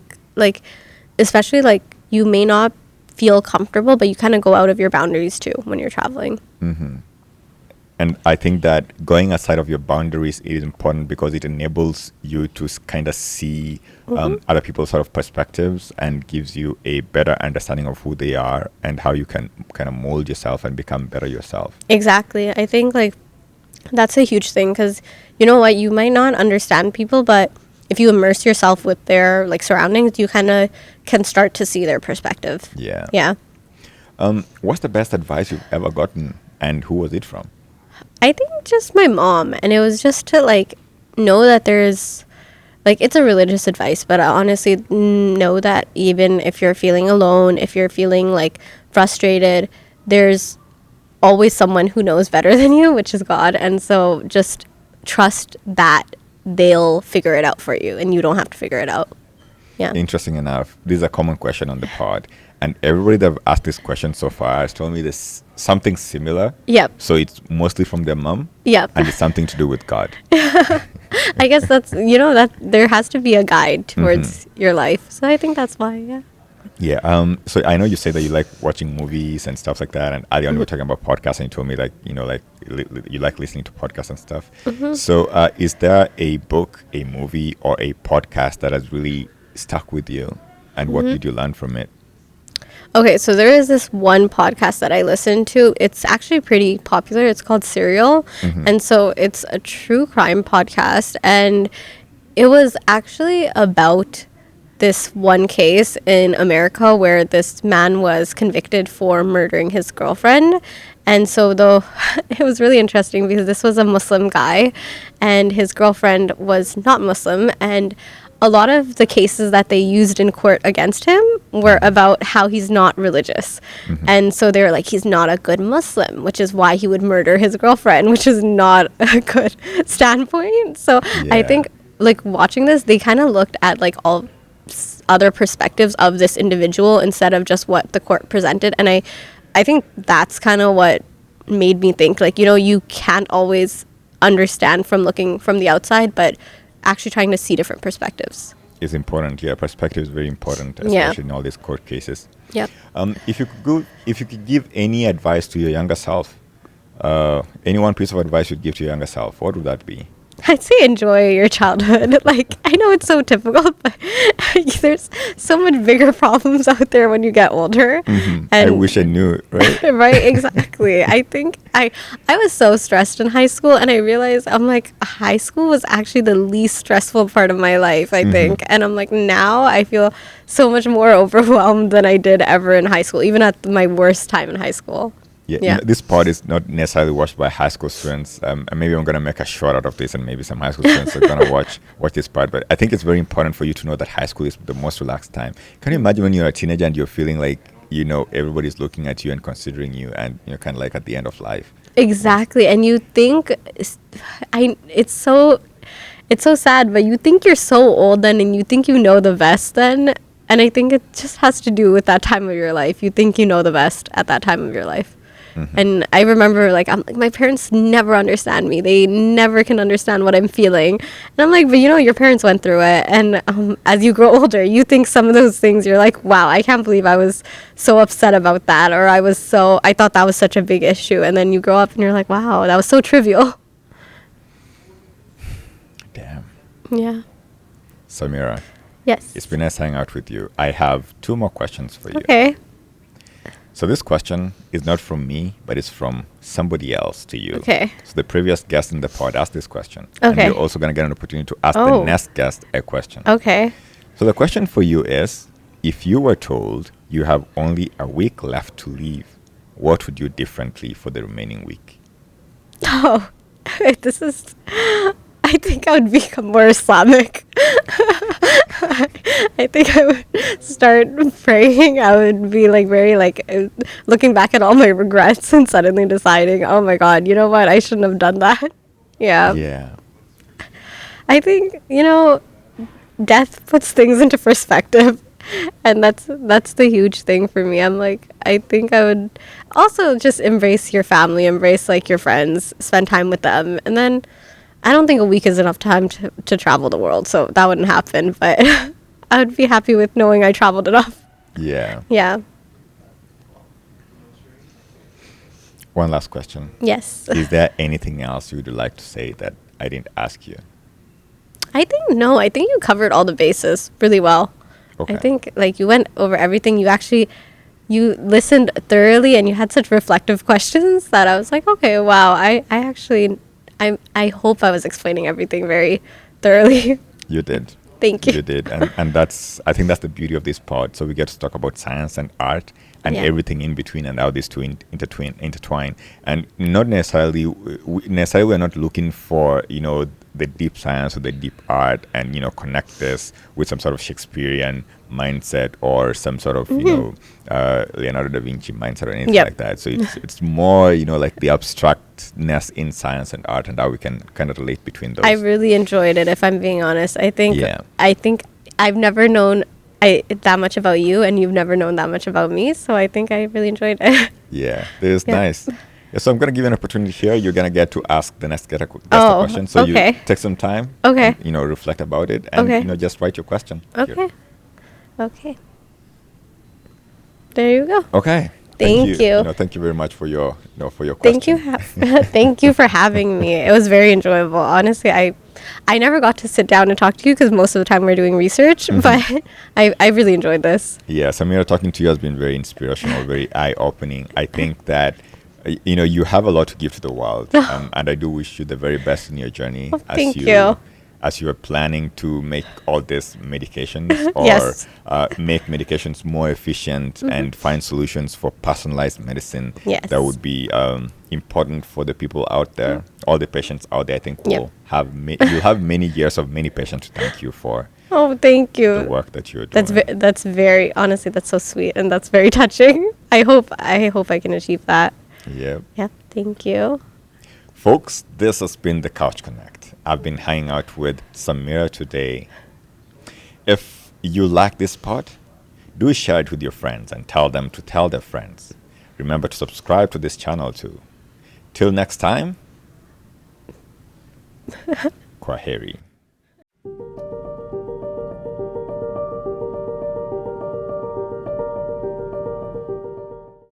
especially you may not feel comfortable, but you kind of go out of your boundaries too when you're traveling. And I think that going outside of your boundaries is important because it enables you to kind of see other people's sort of perspectives and gives you a better understanding of who they are and how you can kind of mold yourself and become better yourself. Exactly. I think that's a huge thing because you know what, you might not understand people, but if you immerse yourself with their surroundings, you kind of can start to see their perspective. Yeah. What's the best advice you've ever gotten, and who was it from? I think just my mom, and it was just to know that there's it's a religious advice, but I honestly know that even if you're feeling alone, if you're feeling frustrated, there's always someone who knows better than you, which is God. And so just trust that they'll figure it out for you and you don't have to figure it out. Yeah. Interesting enough, this is a common question on the pod, and everybody that I've asked this question so far has told me this something similar. Yep. So it's mostly from their mom. Yep. And it's something to do with God. I guess that's that there has to be a guide towards your life. So I think that's why. Yeah. Yeah. So I know you say that you like watching movies and stuff like that, and earlier on we were talking about podcasts, and you told me you like listening to podcasts and stuff. So is there a book, a movie, or a podcast that has really stuck with you, and what did you learn from it? Okay, so there is this one podcast that I listen to. It's actually pretty popular. It's called Serial, and so it's a true crime podcast, and it was actually about this one case in America where this man was convicted for murdering his girlfriend. And so it was really interesting because this was a Muslim guy and his girlfriend was not Muslim, and a lot of the cases that they used in court against him were about how he's not religious. And so they were he's not a good Muslim, which is why he would murder his girlfriend, which is not a good standpoint. So I think watching this, they kind of looked at all other perspectives of this individual instead of just what the court presented. And I think that's kind of what made me think, like, you can't always understand from looking from the outside, but actually trying to see different perspectives. Is important. Yeah, perspective is very important, Yeah. especially in all these court cases. Yep. If you could give any advice to your younger self, any one piece of advice you'd give to your younger self, what would that be? I'd say enjoy your childhood. Like, I know it's so typical, but there's so much bigger problems out there when you get older. I And wish I knew, right? right, exactly. I think I was so stressed in high school, and I realized, I'm like, high school was actually the least stressful part of my life, I think. And I'm like, now I feel so much more overwhelmed than I did ever in high school, even at my worst time in high school. Yeah. This part is not necessarily watched by high school students. And maybe I'm going to make a short out of this, and maybe some high school students are going to watch this part. But I think it's very important for you to know that high school is the most relaxed time. Can you imagine when you're a teenager and you're feeling like, everybody's looking at you and considering you, and you're kind of like at the end of life? Exactly. And you think, it's so sad, but you think you're so old then, and you think you know the best then. And I think it just has to do with that time of your life. You think you know the best at that time of your life. And I remember, my parents never understand me. They never can understand what I'm feeling. And I'm like, but your parents went through it. And as you grow older, you think some of those things, you're like, wow, I can't believe I was so upset about that. Or I thought that was such a big issue. And then you grow up and you're like, wow, that was so trivial. Damn. Yeah. Samira, Yes. it's been nice hanging out with you. I have 2 more questions for you. Okay. So this question is not from me, but it's from somebody else to you. Okay. So the previous guest in the pod asked this question. And Okay. you're also going to get an opportunity to ask the Oh. next guest a question. Okay. So the question for you is, if you were told you have only a week left to live, what would you do differently for the remaining week? Oh, I think I would become more Islamic. I think I would start praying. I would be very looking back at all my regrets and suddenly deciding, oh my God, you know what? I shouldn't have done that. Yeah. Yeah. I think, death puts things into perspective. And that's the huge thing for me. I'm like, I think I would also just embrace your family, embrace your friends, spend time with them. And then I don't think a week is enough time to travel the world, so that wouldn't happen. But I would be happy with knowing I traveled enough. Yeah. Yeah. One last question. Yes. Is there anything else you would like to say that I didn't ask you? I think you covered all the bases really well. Okay. I think you went over everything. You listened thoroughly, and you had such reflective questions that I was like, okay, wow. I hope I was explaining everything very thoroughly. You did. Thank you. You did. And I think that's the beauty of this pod. So we get to talk about science and art and Yeah. everything in between, and how these two intertwine. And not necessarily, we're not looking for, the deep science or the deep art and, connect this with some sort of Shakespearean mindset or some sort of, Leonardo da Vinci mindset or anything Yep. like that. So it's more, like the abstractness in science and art and how we can kind of relate between those. I really enjoyed it, if I'm being honest. I think Yeah. I've never known that much about you, and you've never known that much about me. So I think I really enjoyed it. Yeah, this is Yeah. nice. Yeah, so I'm going to give you an opportunity here. You're going to get to ask the next guest a Oh, question. So okay. you take some time. Okay. And, reflect about it. And, Okay. just write your question. Okay. here. Okay. There you go. Okay. Thank you. Thank you very much for your, for your Thank you. question. Thank you for having me. It was very enjoyable. Honestly, I never got to sit down and talk to you because most of the time we're doing research, but I really enjoyed this. Yeah, Samira, talking to you has been very inspirational, very eye-opening. I think that, you have a lot to give to the world. And I do wish you the very best in your journey. Thank you. As you are planning to make all these medications or Yes. make medications more efficient and find solutions for personalized medicine Yes. that would be important for the people out there, all the patients out there. I think Yep. will have you'll have many years of many patients to thank you for Oh, thank the you. work that you're doing. That's very honestly, that's so sweet, and that's very touching. I hope I can achieve that. Yeah. Yeah. Thank you. Folks, this has been the Couch Connect. I've been hanging out with Samira today. If you like this pod, do share it with your friends and tell them to tell their friends. Remember to subscribe to this channel too. Till next time, Kwaheri.